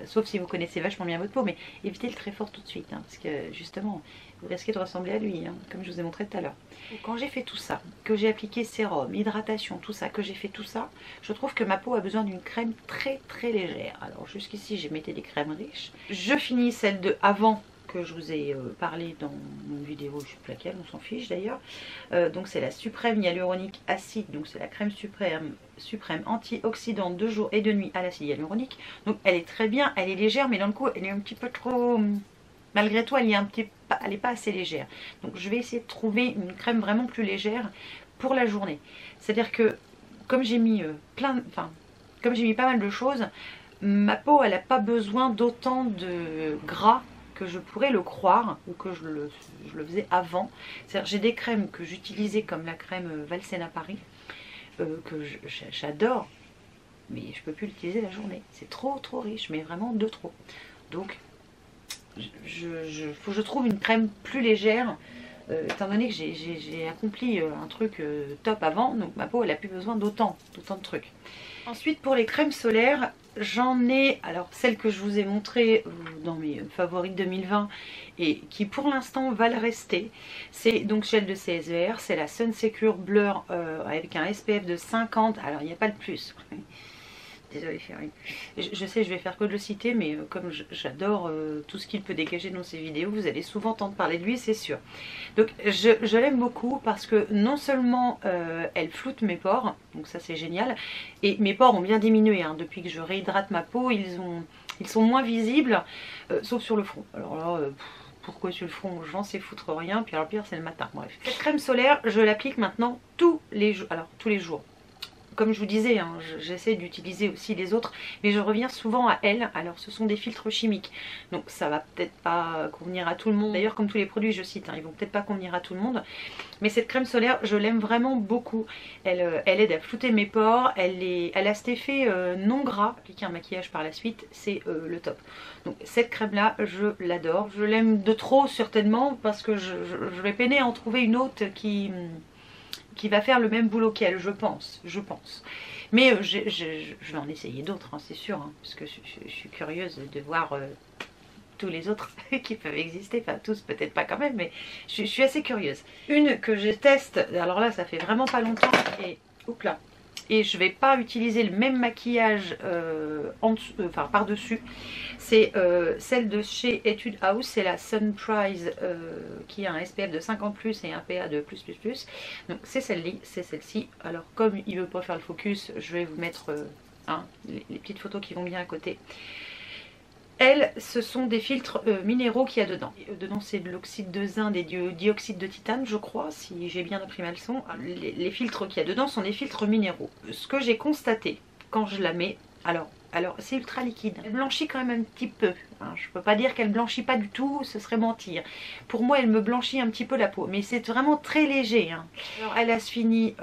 Sauf si vous connaissez vachement bien votre peau, mais évitez le très fort tout de suite. Hein, parce que justement, vous risquez de ressembler à lui, hein, comme je vous ai montré tout à l'heure. Quand j'ai fait tout ça, que j'ai appliqué sérum, hydratation, tout ça, que j'ai fait tout ça, je trouve que ma peau a besoin d'une crème très très légère. Alors jusqu'ici, j'ai mis des crèmes riches. Je finis celle de avant que je vous ai parlé dans une vidéo, je sais plus laquelle, on s'en fiche d'ailleurs. Donc c'est la suprême hyaluronique acide, donc c'est la crème suprême antioxydante de jour et de nuit à l'acide hyaluronique. Donc elle est très bien, elle est légère, mais dans le coup elle est un petit peu trop, malgré tout elle est pas assez légère. Donc je vais essayer de trouver une crème vraiment plus légère pour la journée. C'est à dire que comme j'ai mis comme j'ai mis pas mal de choses, ma peau elle n'a pas besoin d'autant de gras que je pourrais le croire ou que je le faisais avant. C'est-à-dire j'ai des crèmes que j'utilisais comme la crème Valsena Paris que j'adore, mais je peux plus l'utiliser la journée. C'est trop riche, mais vraiment de trop. Donc faut que je trouve une crème plus légère étant donné que j'ai accompli un truc top avant, donc ma peau elle a plus besoin d'autant de trucs. Ensuite pour les crèmes solaires, j'en ai, alors celle que je vous ai montrée dans mes favoris 2020 et qui pour l'instant va le rester, c'est donc celle de CSVR, c'est la Sun Secure Blur avec un SPF de 50, alors il n'y a pas de plus. Désolée chérie. Je sais, je vais faire que de le citer, mais comme j'adore tout ce qu'il peut dégager dans ses vidéos, vous allez souvent entendre parler de lui, c'est sûr. Donc je l'aime beaucoup parce que non seulement elle floute mes pores, donc ça c'est génial, et mes pores ont bien diminué, hein, depuis que je réhydrate ma peau, ils sont moins visibles, sauf sur le front. Alors là, pourquoi sur le front, j'en sais foutre rien, puis alors pire c'est le matin, bref. Cette crème solaire, je l'applique maintenant tous les jours, alors tous les jours. Comme je vous disais, hein, j'essaie d'utiliser aussi les autres, mais je reviens souvent à elle. Alors ce sont des filtres chimiques, donc ça va peut-être pas convenir à tout le monde. D'ailleurs comme tous les produits je cite, hein, ils vont peut-être pas convenir à tout le monde. Mais cette crème solaire, je l'aime vraiment beaucoup. Elle aide à flouter mes pores, elle a cet effet non gras. Appliquer un maquillage par la suite, c'est le top. Donc cette crème là, je l'adore. Je l'aime de trop certainement, parce que je vais peiner à en trouver une autre qui va faire le même boulot qu'elle, je pense. Mais je vais en essayer d'autres, hein, c'est sûr, hein, parce que je suis curieuse de voir tous les autres qui peuvent exister, enfin tous peut-être pas quand même, mais je suis assez curieuse. Une que je teste, alors là ça fait vraiment pas longtemps, et oups là, et je vais pas utiliser le même maquillage enfin par dessus. C'est celle de chez Etude House, c'est la Sunprise qui a un SPF de 50+ et un PA de plus. Donc c'est celle-ci. Alors comme il veut pas faire le focus, je vais vous mettre les petites photos qui vont bien à côté. Elles, ce sont des filtres minéraux qu'il y a dedans. Dedans, c'est de l'oxyde de zinc et du dioxyde de titane, je crois, si j'ai bien appris ma leçon. Les filtres qu'il y a dedans sont des filtres minéraux. Ce que j'ai constaté quand je la mets, alors c'est ultra liquide. Elle blanchit quand même un petit peu. Hein. Je peux pas dire qu'elle blanchit pas du tout, ce serait mentir. Pour moi, elle me blanchit un petit peu la peau, mais c'est vraiment très léger. Hein. Alors, elle a ce fini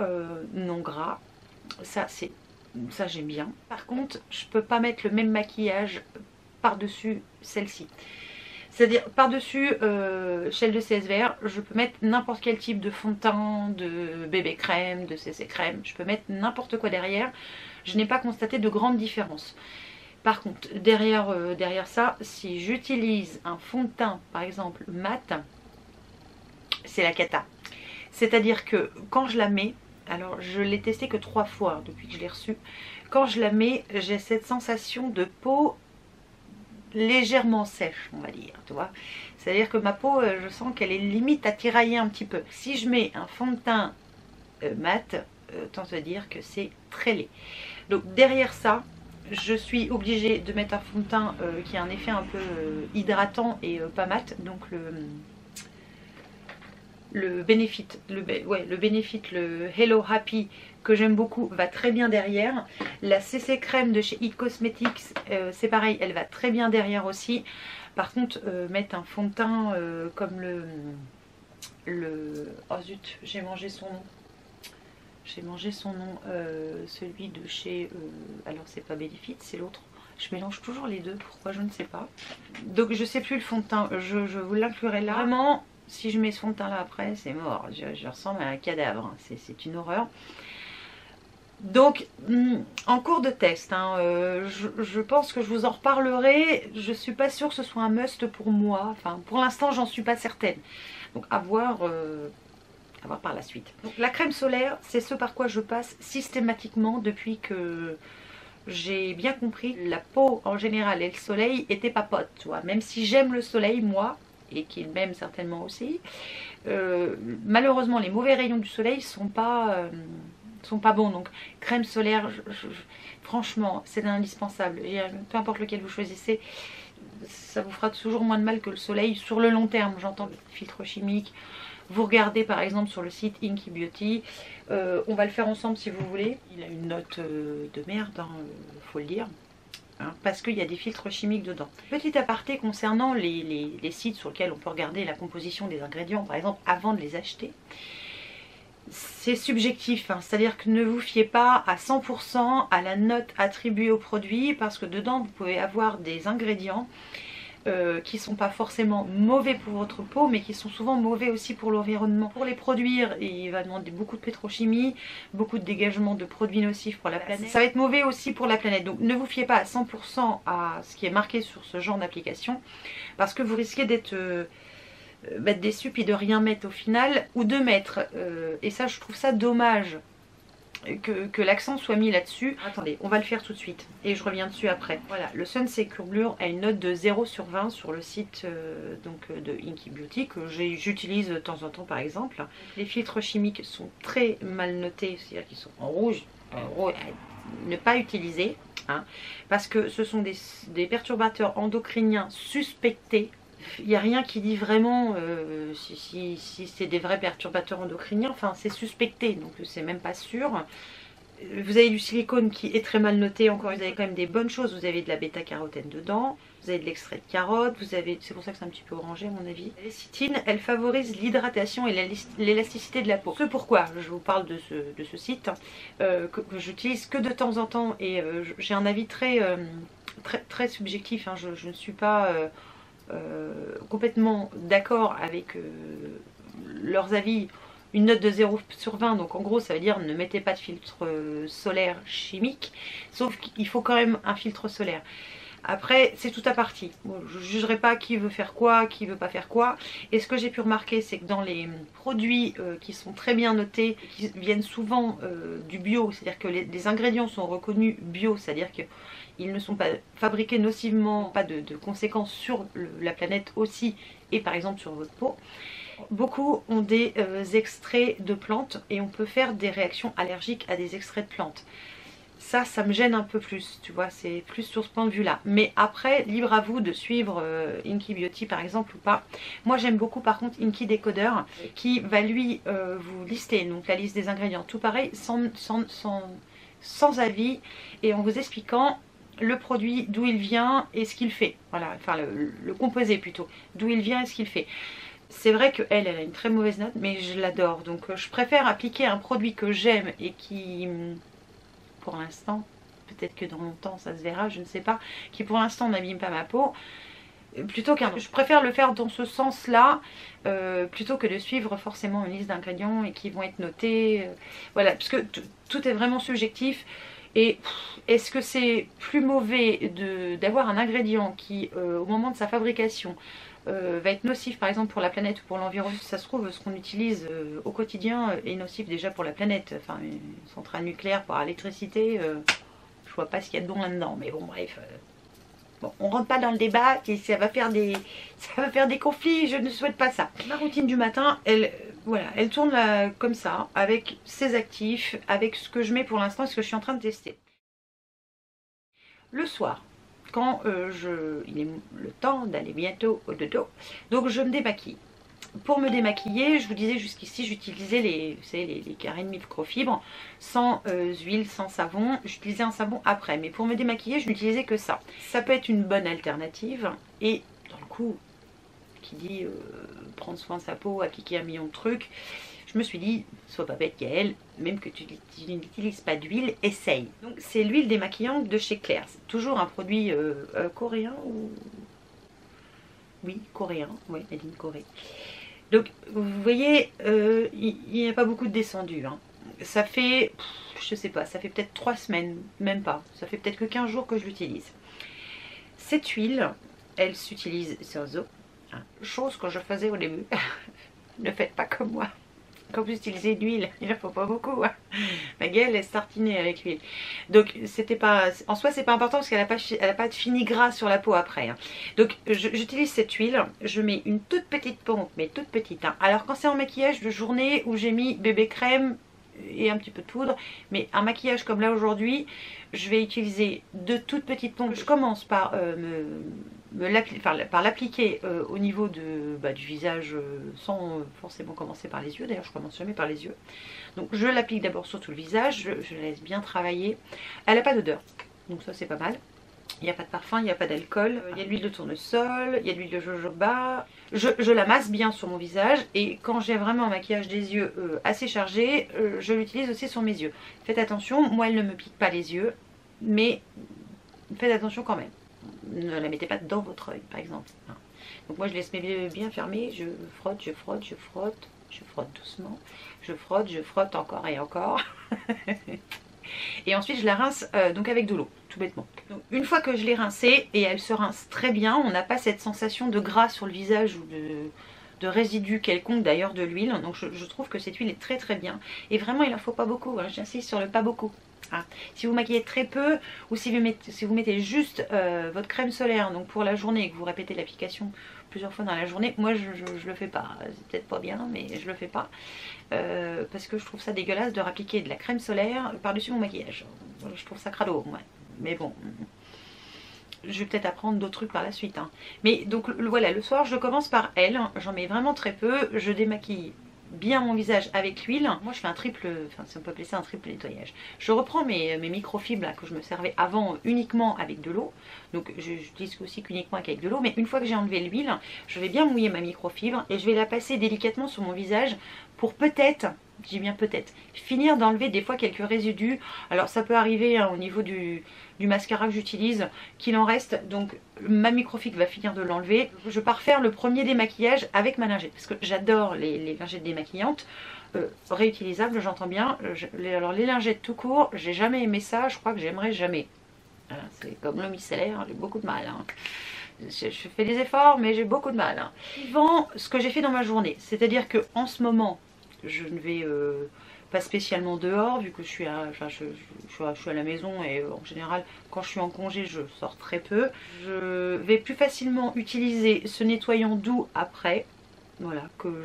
non gras. Ça j'aime bien. Par contre, je peux pas mettre le même maquillage par-dessus celle-ci. C'est-à-dire par-dessus Shell de CSVR, je peux mettre n'importe quel type de fond de teint, de bébé crème, de CC crème. Je peux mettre n'importe quoi derrière. Je n'ai pas constaté de grande différence. Par contre, derrière ça, si j'utilise un fond de teint, par exemple mat, c'est la cata. C'est-à-dire que quand je la mets, alors je l'ai testé que 3 fois depuis que je l'ai reçue, quand je la mets, j'ai cette sensation de peau légèrement sèche, on va dire, tu vois. C'est-à-dire que ma peau, je sens qu'elle est limite à tirailler un petit peu. Si je mets un fond de teint mat, autant te dire que c'est très laid. Donc derrière ça, je suis obligée de mettre un fond de teint qui a un effet un peu hydratant et pas mat. Donc le Benefit, le Hello Happy que j'aime beaucoup va très bien derrière. La CC crème de chez It Cosmetics, c'est pareil, elle va très bien derrière aussi. Par contre, mettre un fond de teint comme oh zut, j'ai mangé son nom. Celui de chez... alors c'est pas Benefit, c'est l'autre. Je mélange toujours les deux, pourquoi je ne sais pas. Donc je sais plus le fond de teint, je vous l'inclurai là. Vraiment, si je mets ce fond de teint là après, c'est mort. Je ressemble à un cadavre, c'est une horreur. Donc en cours de test, hein, je pense que je vous en reparlerai. Je suis pas sûre que ce soit un must pour moi. Enfin pour l'instant j'en suis pas certaine. Donc à voir par la suite. Donc la crème solaire, c'est ce par quoi je passe systématiquement depuis que j'ai bien compris. La peau en général et le soleil étaient pas potes, tu vois. Même si j'aime le soleil moi, et qu'il m'aime certainement aussi, malheureusement les mauvais rayons du soleil sont pas bons. Donc crème solaire, franchement c'est indispensable. Et peu importe lequel vous choisissez, ça vous fera toujours moins de mal que le soleil sur le long terme. J'entends le filtre chimique. Vous regardez par exemple sur le site Inky Beauty, on va le faire ensemble si vous voulez. Il a une note de merde, hein, faut le dire. Parce qu'il y a des filtres chimiques dedans. Petit aparté concernant les sites sur lesquels on peut regarder la composition des ingrédients, par exemple avant de les acheter. C'est subjectif, hein, c'est-à-dire que ne vous fiez pas à 100% à la note attribuée au produit, parce que dedans vous pouvez avoir des ingrédients qui sont pas forcément mauvais pour votre peau, mais qui sont souvent mauvais aussi pour l'environnement. Pour les produire, il va demander beaucoup de pétrochimie, beaucoup de dégagement de produits nocifs pour la planète. Ça va être mauvais aussi pour la planète, donc ne vous fiez pas à 100% à ce qui est marqué sur ce genre d'application, parce que vous risquez d'être déçu puis de rien mettre au final, ou de mettre, et ça je trouve ça dommage, que l'accent soit mis là-dessus. Attendez, on va le faire tout de suite et je reviens dessus après. Voilà, le Sun Secure Blur a une note de 0/20 sur le site de Inky Beauty que j'utilise de temps en temps par exemple. Les filtres chimiques sont très mal notés, c'est-à-dire qu'ils sont en rouge, ne pas utiliser, hein, parce que ce sont des perturbateurs endocriniens suspectés. Il n'y a rien qui dit vraiment si c'est des vrais perturbateurs endocriniens, enfin c'est suspecté, donc c'est même pas sûr. Vous avez du silicone qui est très mal noté, encore vous avez quand même des bonnes choses, vous avez de la bêta-carotène dedans, vous avez de l'extrait de carotte, vous avez, c'est pour ça que c'est un petit peu orangé à mon avis. La lécithine, elle favorise l'hydratation et l'élasticité de la peau. C'est pourquoi je vous parle de ce site, que j'utilise que de temps en temps, et j'ai un avis très subjectif, hein. Je ne suis pas... complètement d'accord avec leurs avis. Une note de 0/20, donc en gros ça veut dire ne mettez pas de filtre solaire chimique, sauf qu'il faut quand même un filtre solaire. Après, c'est tout à partie. Bon, je ne jugerai pas qui veut faire quoi, qui veut pas faire quoi. Et ce que j'ai pu remarquer, c'est que dans les produits qui sont très bien notés, qui viennent souvent du bio, c'est-à-dire que les ingrédients sont reconnus bio, c'est-à-dire qu'ils ne sont pas fabriqués nocivement, pas de conséquences sur la planète aussi, et par exemple sur votre peau. Beaucoup ont des extraits de plantes et on peut faire des réactions allergiques à des extraits de plantes. Ça me gêne un peu plus, tu vois, c'est plus sur ce point de vue là. Mais après, libre à vous de suivre Inky Beauty par exemple ou pas. Moi j'aime beaucoup par contre Inky Decoder qui va lui vous lister donc la liste des ingrédients, tout pareil, sans avis et en vous expliquant le produit, d'où il vient et ce qu'il fait. Voilà, enfin le composé plutôt, d'où il vient et ce qu'il fait. C'est vrai qu'elle a une très mauvaise note, mais je l'adore. Donc je préfère appliquer un produit que j'aime et qui, pour l'instant, peut-être que dans longtemps ça se verra, je ne sais pas, qui pour l'instant n'abîme pas ma peau, plutôt qu'un... Je préfère le faire dans ce sens-là, plutôt que de suivre forcément une liste d'ingrédients et qui vont être notés. Voilà, parce que tout est vraiment subjectif. Et est-ce que c'est plus mauvais d'avoir un ingrédient qui, au moment de sa fabrication, va être nocif par exemple pour la planète ou pour l'environnement? Ça se trouve, ce qu'on utilise au quotidien est nocif déjà pour la planète. Enfin, une centrale nucléaire pour l'électricité, je vois pas ce qu'il y a de bon là-dedans. Mais bon, bref. Bon, on rentre pas dans le débat, ça va faire des conflits, je ne souhaite pas ça. Ma routine du matin, voilà, elle tourne là, comme ça, avec ses actifs, avec ce que je mets pour l'instant et ce que je suis en train de tester. Le soir, quand il est le temps d'aller bientôt au dodo, donc je me démaquille. Pour me démaquiller, je vous disais jusqu'ici, j'utilisais les carrés de microfibres sans huile, sans savon. J'utilisais un savon après, mais pour me démaquiller, je n'utilisais que ça. Ça peut être une bonne alternative. Et dans le coup, qui dit prendre soin de sa peau, appliquer un million de trucs, je me suis dit, sois pas bête Gaëlle, même que tu n'utilises pas d'huile, essaye. Donc c'est l'huile démaquillante de chez Claire. C'est toujours un produit coréen ou... Oui, coréen, oui, made in Corée. Donc vous voyez, il n'y a pas beaucoup de descendu. Hein. Ça fait, je sais pas, ça fait peut-être 3 semaines, même pas. Ça fait peut-être que 15 jours que je l'utilise. Cette huile, elle s'utilise sans eau. Hein. Chose que je faisais au début. Ne faites pas comme moi. Quand vous utilisez de l'huile, il ne faut pas beaucoup. Hein. Ma gueule est tartinée avec l'huile. Donc c'était pas, en soi c'est pas important parce qu'elle n'a pas de fini gras sur la peau après. Hein. Donc j'utilise cette huile, je mets une toute petite pompe, mais toute petite. Hein. Alors quand c'est en maquillage de journée où j'ai mis bébé crème et un petit peu de poudre, mais un maquillage comme là aujourd'hui, je vais utiliser de toutes petites pompes. Je commence par par l'appliquer au niveau du visage sans forcément commencer par les yeux. D'ailleurs je commence jamais par les yeux. Donc je l'applique d'abord sur tout le visage, je la laisse bien travailler. Elle n'a pas d'odeur, donc ça c'est pas mal. Il n'y a pas de parfum, il n'y a pas d'alcool, il y a de l'huile de tournesol, il y a de l'huile de jojoba. Je la masse bien sur mon visage et quand j'ai vraiment un maquillage des yeux assez chargé, je l'utilise aussi sur mes yeux. Faites attention, moi elle ne me pique pas les yeux, mais faites attention quand même. Ne la mettez pas dans votre œil par exemple. Donc moi je laisse mes yeux bien fermés, je frotte, je frotte, je frotte, je frotte doucement, je frotte encore et encore. Et ensuite je la rince donc avec de l'eau, tout bêtement. Donc, une fois que je l'ai rincée, et elle se rince très bien, on n'a pas cette sensation de gras sur le visage ou de résidus quelconque d'ailleurs de l'huile. Donc je trouve que cette huile est très très bien. Et vraiment il en faut pas beaucoup, hein. J'insiste sur le pas beaucoup. Hein. Si vous maquillez très peu ou si vous mettez juste votre crème solaire donc pour la journée et que vous répétez l'application plusieurs fois dans la journée, moi je le fais pas, c'est peut-être pas bien mais je le fais pas parce que je trouve ça dégueulasse de rappliquer de la crème solaire par dessus mon maquillage. Je trouve ça crado moi, mais bon, je vais peut-être apprendre d'autres trucs par la suite. Hein. Mais donc voilà, le soir je commence par elle, j'en mets vraiment très peu, je démaquille bien mon visage avec l'huile. Moi je fais un triple, enfin si on peut appeler ça un triple nettoyage. Je reprends mes microfibres là, que je me servais avant uniquement avec de l'eau. Donc j'utilise aussi uniquement avec de l'eau. Mais une fois que j'ai enlevé l'huile, je vais bien mouiller ma microfibre et je vais la passer délicatement sur mon visage pour peut-être, je dis bien peut-être, finir d'enlever des fois quelques résidus. Alors ça peut arriver hein, au niveau du mascara que j'utilise, qu'il en reste. Donc ma microfibre va finir de l'enlever. Je pars faire le premier démaquillage avec ma lingette. Parce que j'adore les lingettes démaquillantes. Réutilisables, j'entends bien. Alors les lingettes tout court, j'ai jamais aimé ça. Je crois que j'aimerais jamais. C'est comme l'eau micellaire, j'ai beaucoup de mal. Hein. Je fais des efforts, mais j'ai beaucoup de mal. Hein. Suivant ce que j'ai fait dans ma journée, c'est-à-dire que en ce moment, je ne vais pas spécialement dehors, vu que je suis à la maison et en général, quand je suis en congé, je sors très peu. Je vais plus facilement utiliser ce nettoyant doux après. Voilà, que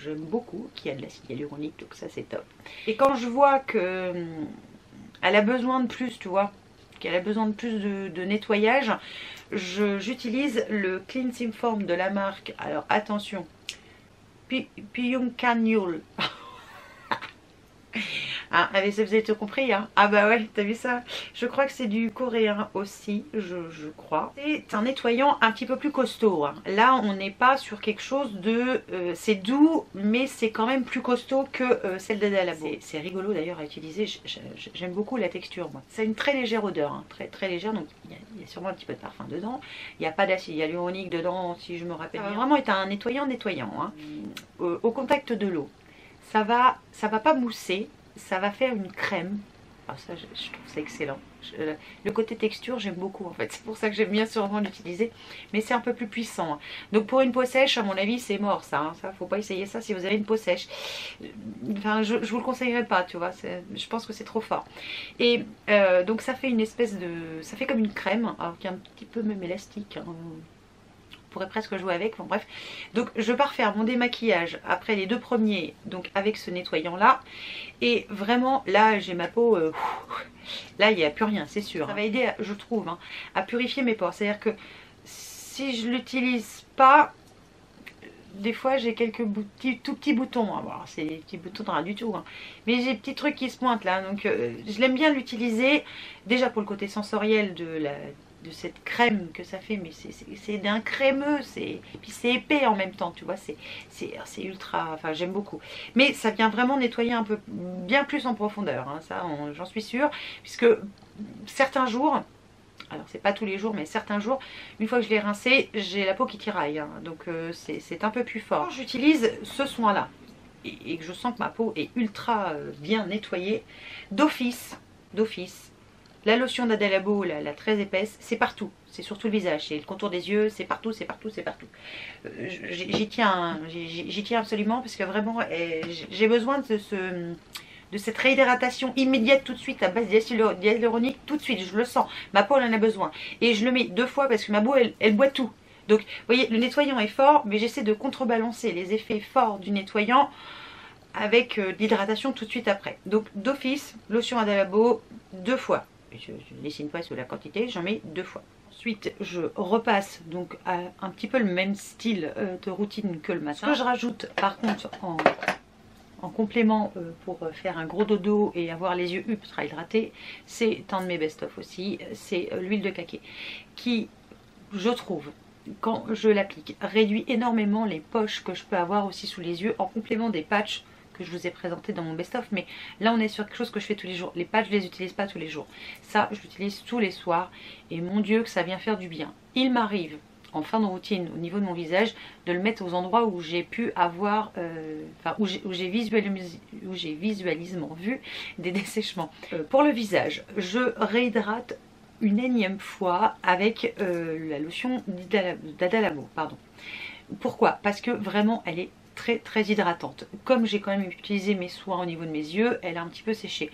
j'aime beaucoup, qui a de l'acide hyaluronique, donc ça c'est top. Et quand je vois que elle a besoin de plus, tu vois, qu'elle a besoin de plus de nettoyage, j'utilise le Cleansing Foam de la marque, alors attention, Pyongyangul. Ah, vous avez tout compris, hein? Ah bah ouais, t'as vu ça? Je crois que c'est du coréen aussi, je crois. C'est un nettoyant un petit peu plus costaud. Hein. Là, on n'est pas sur quelque chose de... c'est doux, mais c'est quand même plus costaud que celle d'Ada Labo. C'est rigolo d'ailleurs à utiliser, j'aime beaucoup la texture, moi. Ça a une très légère odeur, hein, très légère, donc il y a sûrement un petit peu de parfum dedans. Il n'y a pas d'acide hyaluronique dedans, si je me rappelle bien. Vraiment, est un nettoyant. Hein. Au contact de l'eau. Ça va pas mousser, ça va faire une crème. Alors ça, je trouve ça excellent. Le côté texture, j'aime beaucoup en fait. C'est pour ça que j'aime bien sûrement l'utiliser. Mais c'est un peu plus puissant. Hein. Donc pour une peau sèche, à mon avis, c'est mort ça. Hein. Ça, faut pas essayer ça si vous avez une peau sèche. Enfin, je vous le conseillerais pas, tu vois. Je pense que c'est trop fort. Et donc ça fait une espèce de... Ça fait comme une crème, alors qui est un petit peu même élastique. Hein. Pourrait presque jouer avec, bon bref. Donc je pars faire mon démaquillage après les deux premiers, donc avec ce nettoyant là, et vraiment là j'ai ma peau, là il n'y a plus rien, c'est sûr. Ça va aider, je trouve, hein, à purifier mes pores, c'est à dire que si je l'utilise pas, des fois j'ai quelques tout petits boutons, hein. Bon, c'est des petits boutons rien du tout, hein. Mais j'ai des petits trucs qui se pointent là, donc je l'aime bien l'utiliser, déjà pour le côté sensoriel de cette crème que ça fait, mais c'est d'un crémeux, et puis c'est épais en même temps, tu vois, c'est ultra, enfin j'aime beaucoup, mais ça vient vraiment nettoyer un peu, bien plus en profondeur, hein, ça j'en suis sûre, puisque certains jours, alors c'est pas tous les jours, mais certains jours, une fois que je l'ai rincé, j'ai la peau qui tiraille, hein, donc c'est un peu plus fort. Quand j'utilise ce soin là, et que je sens que ma peau est ultra bien nettoyée, d'office, la lotion d'Ada Labo, la très épaisse, c'est partout. C'est sur tout le visage, c'est le contour des yeux, c'est partout, c'est partout, c'est partout. J'y tiens absolument parce que vraiment, j'ai besoin de cette réhydratation immédiate tout de suite à base d'acide hyaluronique, tout de suite, je le sens. Ma peau elle en a besoin. Et je le mets 2 fois parce que ma peau, elle boit tout. Donc, vous voyez, le nettoyant est fort, mais j'essaie de contrebalancer les effets forts du nettoyant avec l'hydratation tout de suite après. Donc, d'office, lotion Ada Labo, 2 fois. Je ne dessine pas sur la quantité, j'en mets 2 fois. Ensuite, je repasse donc à un petit peu le même style de routine que le matin. Ce que je rajoute par contre en complément pour faire un gros dodo et avoir les yeux ultra hydratés, c'est un de mes best-of aussi, c'est l'huile de kaki qui, je trouve, quand je l'applique, réduit énormément les poches que je peux avoir aussi sous les yeux en complément des patchs que je vous ai présenté dans mon best-of, mais là on est sur quelque chose que je fais tous les jours. Les patchs je les utilise pas tous les jours, ça je l'utilise tous les soirs et mon Dieu que ça vient faire du bien. Il m'arrive en fin de routine au niveau de mon visage de le mettre aux endroits où j'ai pu avoir où j'ai visualisement vu des dessèchements. Pour le visage, je réhydrate une énième fois avec la lotion d'Ada Labo, pardon. Pourquoi? Parce que vraiment elle est très hydratante. Comme j'ai quand même utilisé mes soins au niveau de mes yeux, elle a un petit peu séché.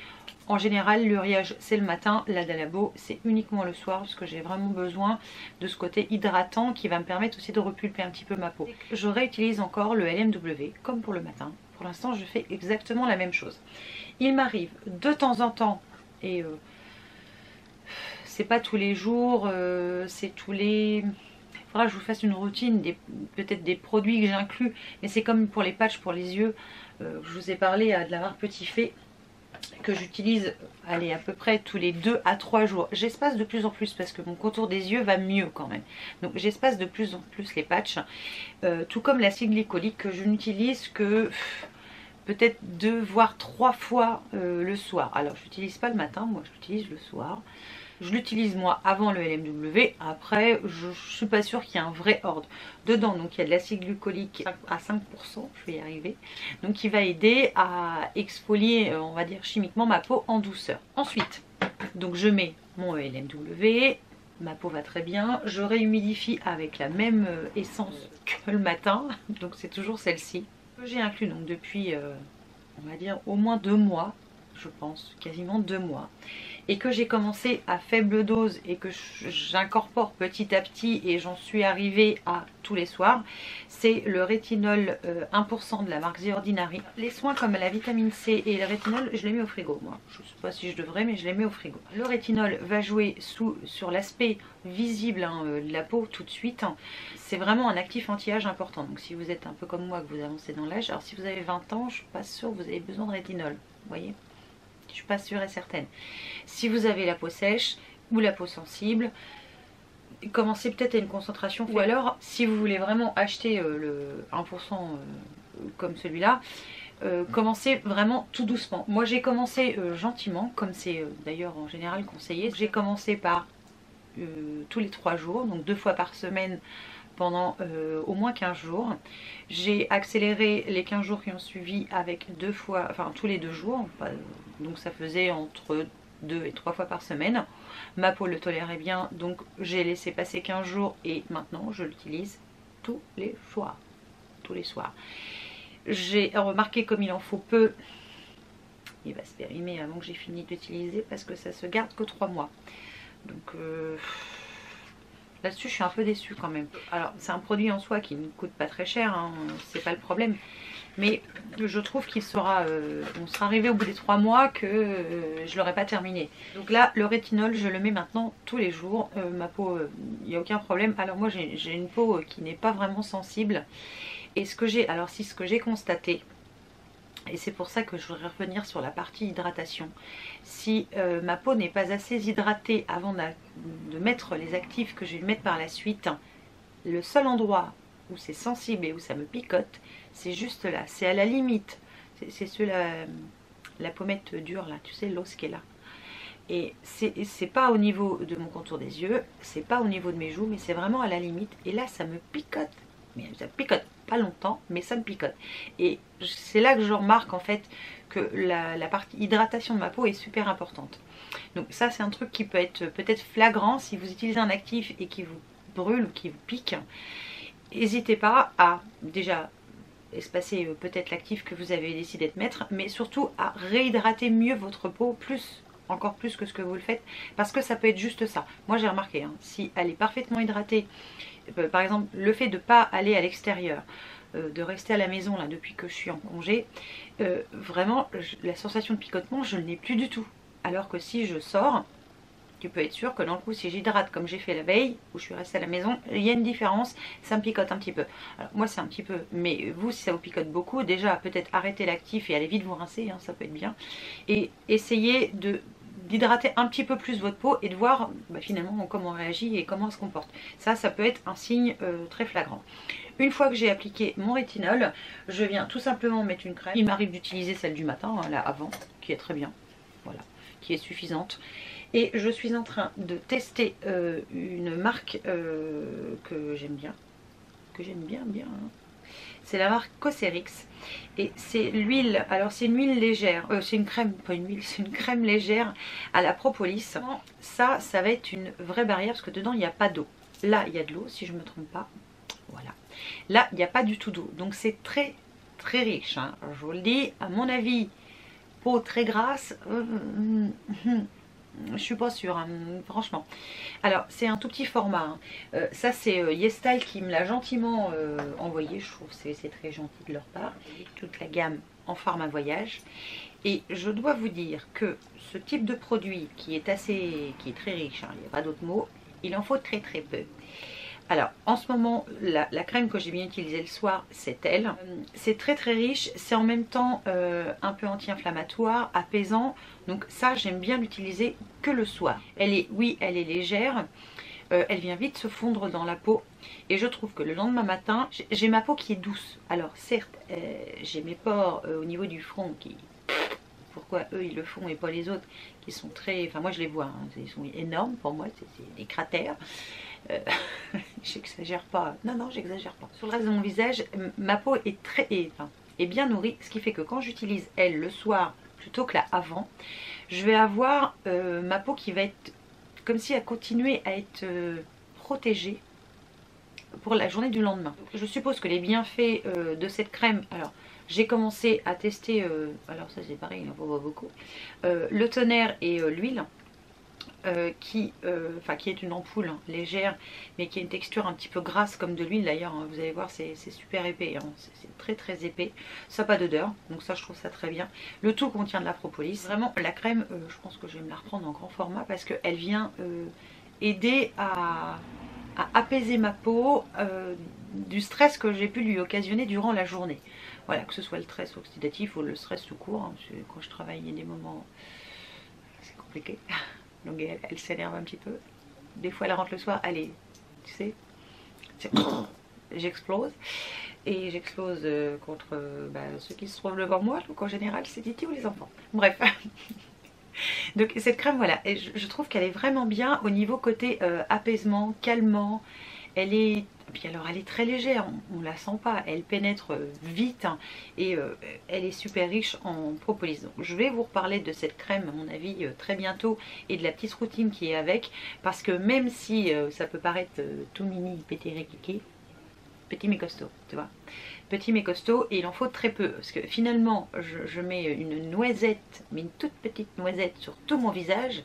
En général, le riage c'est le matin, l'Ada Labo c'est uniquement le soir parce que j'ai vraiment besoin de ce côté hydratant qui va me permettre aussi de repulper un petit peu ma peau. Je réutilise encore le LMW comme pour le matin. Pour l'instant, je fais exactement la même chose. Il m'arrive de temps en temps, et c'est pas tous les jours, c'est tous les... Il faudra que je vous fasse une routine, peut-être des produits que j'inclus, mais c'est comme pour les patchs pour les yeux. Je vous ai parlé de la marque Petit Fée que j'utilise allez, à peu près tous les 2 à 3 jours. J'espace de plus en plus parce que mon contour des yeux va mieux quand même. Donc j'espace de plus en plus les patchs. Tout comme l'acide glycolique que je n'utilise que peut-être 2 voire 3 fois le soir. Alors je n'utilise pas le matin, moi je l'utilise le soir. Je l'utilise moi avant le LMW, après je suis pas sûre qu'il y ait un vrai ordre. Dedans donc il y a de l'acide glycolique à 5%, je vais y arriver, donc qui va aider à exfolier on va dire chimiquement ma peau en douceur. Ensuite donc je mets mon ELMW, ma peau va très bien. Je réhumidifie avec la même essence que le matin, donc c'est toujours celle-ci. J'ai inclus donc depuis, on va dire, au moins 2 mois, je pense, quasiment 2 mois. Et que j'ai commencé à faible dose et que j'incorpore petit à petit et j'en suis arrivée à tous les soirs, c'est le rétinol 1% de la marque The Ordinary. Les soins comme la vitamine C et le rétinol, je les mets au frigo moi. Je ne sais pas si je devrais, mais je les mets au frigo. Le rétinol va jouer sur l'aspect visible de la peau tout de suite. C'est vraiment un actif anti-âge important. Donc si vous êtes un peu comme moi, que vous avancez dans l'âge, alors si vous avez 20 ans, je ne suis pas sûre que vous avez besoin de rétinol. Vous voyez ? Je suis pas sûre et certaine. Si vous avez la peau sèche ou la peau sensible, commencez peut-être à une concentration. Ou alors, si vous voulez vraiment acheter le 1% comme celui-là, commencez vraiment tout doucement. Moi j'ai commencé gentiment, comme c'est d'ailleurs en général conseillé. J'ai commencé par tous les 3 jours, donc 2 fois par semaine pendant au moins 15 jours. J'ai accéléré les 15 jours qui ont suivi avec 2 fois, enfin tous les 2 jours, donc ça faisait entre 2 et 3 fois par semaine. Ma peau le tolérait bien, donc j'ai laissé passer 15 jours et maintenant je l'utilise tous les soirs. Tous les soirs. J'ai remarqué comme il en faut peu, il va se périmer avant que j'ai fini d'utiliser parce que ça se garde que 3 mois. Donc là-dessus je suis un peu déçue quand même. Alors c'est un produit en soi qui ne coûte pas très cher, hein, c'est pas le problème. Mais je trouve qu'il sera, on sera arrivé au bout des 3 mois que je l'aurais pas terminé. Donc là le rétinol je le mets maintenant tous les jours. Ma peau, il n'y a aucun problème. Alors moi j'ai une peau qui n'est pas vraiment sensible. Et ce que j'ai constaté, et c'est pour ça que je voudrais revenir sur la partie hydratation. Si ma peau n'est pas assez hydratée avant de mettre les actifs que je vais mettre par la suite, le seul endroit où c'est sensible et où ça me picote, c'est juste là, c'est à la limite. C'est sur la pommette dure là, tu sais, l'os qui est là. Et c'est pas au niveau de mon contour des yeux, c'est pas au niveau de mes joues, mais c'est vraiment à la limite. Et là ça me picote, mais ça picote pas longtemps, mais ça me picote. Et c'est là que je remarque en fait que la partie hydratation de ma peau est super importante. Donc ça c'est un truc qui peut être peut-être flagrant si vous utilisez un actif et qui vous brûle ou qui vous pique. N'hésitez pas à déjà espacer peut-être l'actif que vous avez décidé de mettre, mais surtout à réhydrater mieux votre peau, encore plus que ce que vous le faites, parce que ça peut être juste ça. Moi j'ai remarqué, hein, si elle est parfaitement hydratée, par exemple le fait de ne pas aller à l'extérieur, de rester à la maison là depuis que je suis en congé, vraiment la sensation de picotement je ne l'ai plus du tout. Alors que si je sors, tu peux être sûr que dans le coup si j'hydrate comme j'ai fait la veille où je suis restée à la maison, il y a une différence, ça me picote un petit peu. Alors moi c'est un petit peu, mais vous si ça vous picote beaucoup, déjà peut-être arrêter l'actif et aller vite vous rincer, hein, ça peut être bien. Et essayez d'hydrater un petit peu plus votre peau et de voir finalement comment on réagit et comment on se comporte. Ça peut être un signe très flagrant. Une fois que j'ai appliqué mon rétinol, je viens tout simplement mettre une crème. Il m'arrive d'utiliser celle du matin, hein, là avant, qui est très bien, voilà, qui est suffisante. Et je suis en train de tester une marque que j'aime bien, bien. Hein. C'est la marque Cosrx et c'est l'huile, alors c'est une huile légère, c'est une crème, pas une huile, c'est une crème légère à la propolis. Ça va être une vraie barrière parce que dedans il n'y a pas d'eau. Là il y a de l'eau si je ne me trompe pas, voilà. Là il n'y a pas du tout d'eau, donc c'est très très riche, hein. Je vous le dis, à mon avis, peau très grasse, je suis pas sûre, hein, franchement. Alors c'est un tout petit format, hein. Ça c'est Yestal qui me l'a gentiment envoyé. Je trouve que c'est très gentil de leur part. Toute la gamme en format voyage. Et je dois vous dire que ce type de produit qui est très riche, hein, il n'y a pas d'autre mot, il en faut très très peu. Alors en ce moment la crème que j'ai bien utilisée le soir c'est elle. C'est très très riche, c'est en même temps un peu anti-inflammatoire, apaisant. Donc ça j'aime bien l'utiliser que le soir. Elle est légère, elle vient vite se fondre dans la peau. Et je trouve que le lendemain matin, j'ai ma peau qui est douce. Alors certes j'ai mes pores au niveau du front qui... Pourquoi eux ils le font et pas les autres qui sont très... Enfin moi je les vois, hein, ils sont énormes pour moi, c'est des cratères. J'exagère pas, non j'exagère pas. Sur le reste de mon visage, ma peau est bien nourrie, ce qui fait que quand j'utilise elle le soir plutôt que là avant, je vais avoir ma peau qui va être comme si elle continuait à être protégée pour la journée du lendemain. Je suppose que les bienfaits de cette crème, alors j'ai commencé à tester, alors ça c'est pareil, il en faut pas beaucoup, le tonnerre et l'huile. Qui est une ampoule légère mais qui a une texture un petit peu grasse comme de l'huile d'ailleurs, vous allez voir c'est super épais, c'est très très épais, ça n'a pas d'odeur donc ça je trouve ça très bien. Le tout contient de la propolis, vraiment la crème je pense que je vais me la reprendre en grand format parce qu'elle vient aider à apaiser ma peau du stress que j'ai pu lui occasionner durant la journée. Voilà, que ce soit le stress oxydatif ou le stress tout court, parce que quand je travaille il y a des moments c'est compliqué. Donc elle s'énerve un petit peu. Des fois elle rentre le soir, allez, tu sais, j'explose. Et j'explose contre ceux qui se trouvent devant moi. Donc en général c'est Titi ou les enfants. Bref. Donc cette crème voilà, et je trouve qu'elle est vraiment bien au niveau côté apaisement, calmant. Elle est, puis alors elle est très légère, on la sent pas, elle pénètre vite et elle est super riche en propolis. Donc je vais vous reparler de cette crème à mon avis très bientôt et de la petite routine qui est avec, parce que même si ça peut paraître tout mini, pétéré-cliqué, petit mais costaud, tu vois. Petit mais costaud et il en faut très peu parce que finalement je mets une noisette, mais une toute petite noisette sur tout mon visage.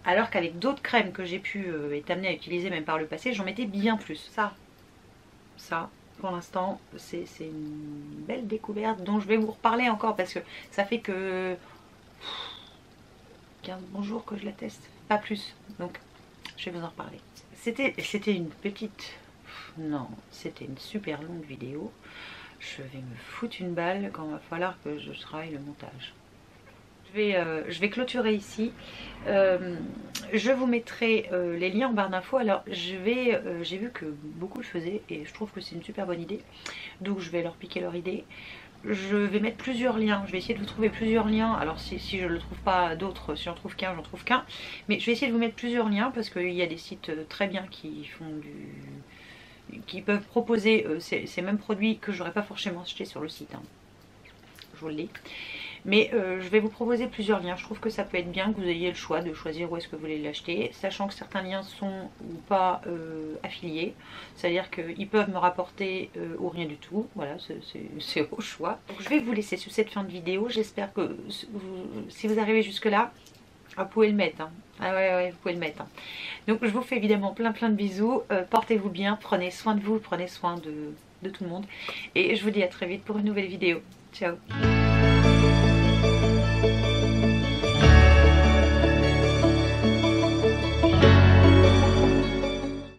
Alors qu'avec d'autres crèmes que j'ai pu être amenée à utiliser même par le passé, j'en mettais bien plus. Ça, pour l'instant, c'est une belle découverte dont je vais vous reparler encore parce que ça fait que 15 bons jours que je la teste, pas plus. Donc, je vais vous en reparler. C'était une petite... Non, c'était une super longue vidéo. Je vais me foutre une balle quand il va falloir que je travaille le montage. Je vais clôturer ici. Je vous mettrai les liens en barre d'infos. Alors j'ai vu que beaucoup le faisaient et je trouve que c'est une super bonne idée. Donc je vais leur piquer leur idée. Je vais mettre plusieurs liens. Je vais essayer de vous trouver plusieurs liens. Alors si je ne trouve pas d'autres, si j'en trouve qu'un, j'en trouve qu'un. Mais je vais essayer de vous mettre plusieurs liens parce qu'il y a des sites très bien qui peuvent proposer ces mêmes produits que j'aurais pas forcément acheté sur le site. Je vous le dis. Mais je vais vous proposer plusieurs liens. Je trouve que ça peut être bien que vous ayez le choix de choisir où est-ce que vous voulez l'acheter, sachant que certains liens sont ou pas affiliés, c'est-à-dire qu'ils peuvent me rapporter ou rien du tout. Voilà, c'est au choix. Donc je vais vous laisser sur cette fin de vidéo. J'espère que si vous arrivez jusque là, vous pouvez le mettre. Hein. Ah ouais, vous pouvez le mettre. Hein. Donc je vous fais évidemment plein de bisous. Portez-vous bien, prenez soin de vous, prenez soin de tout le monde. Et je vous dis à très vite pour une nouvelle vidéo. Ciao.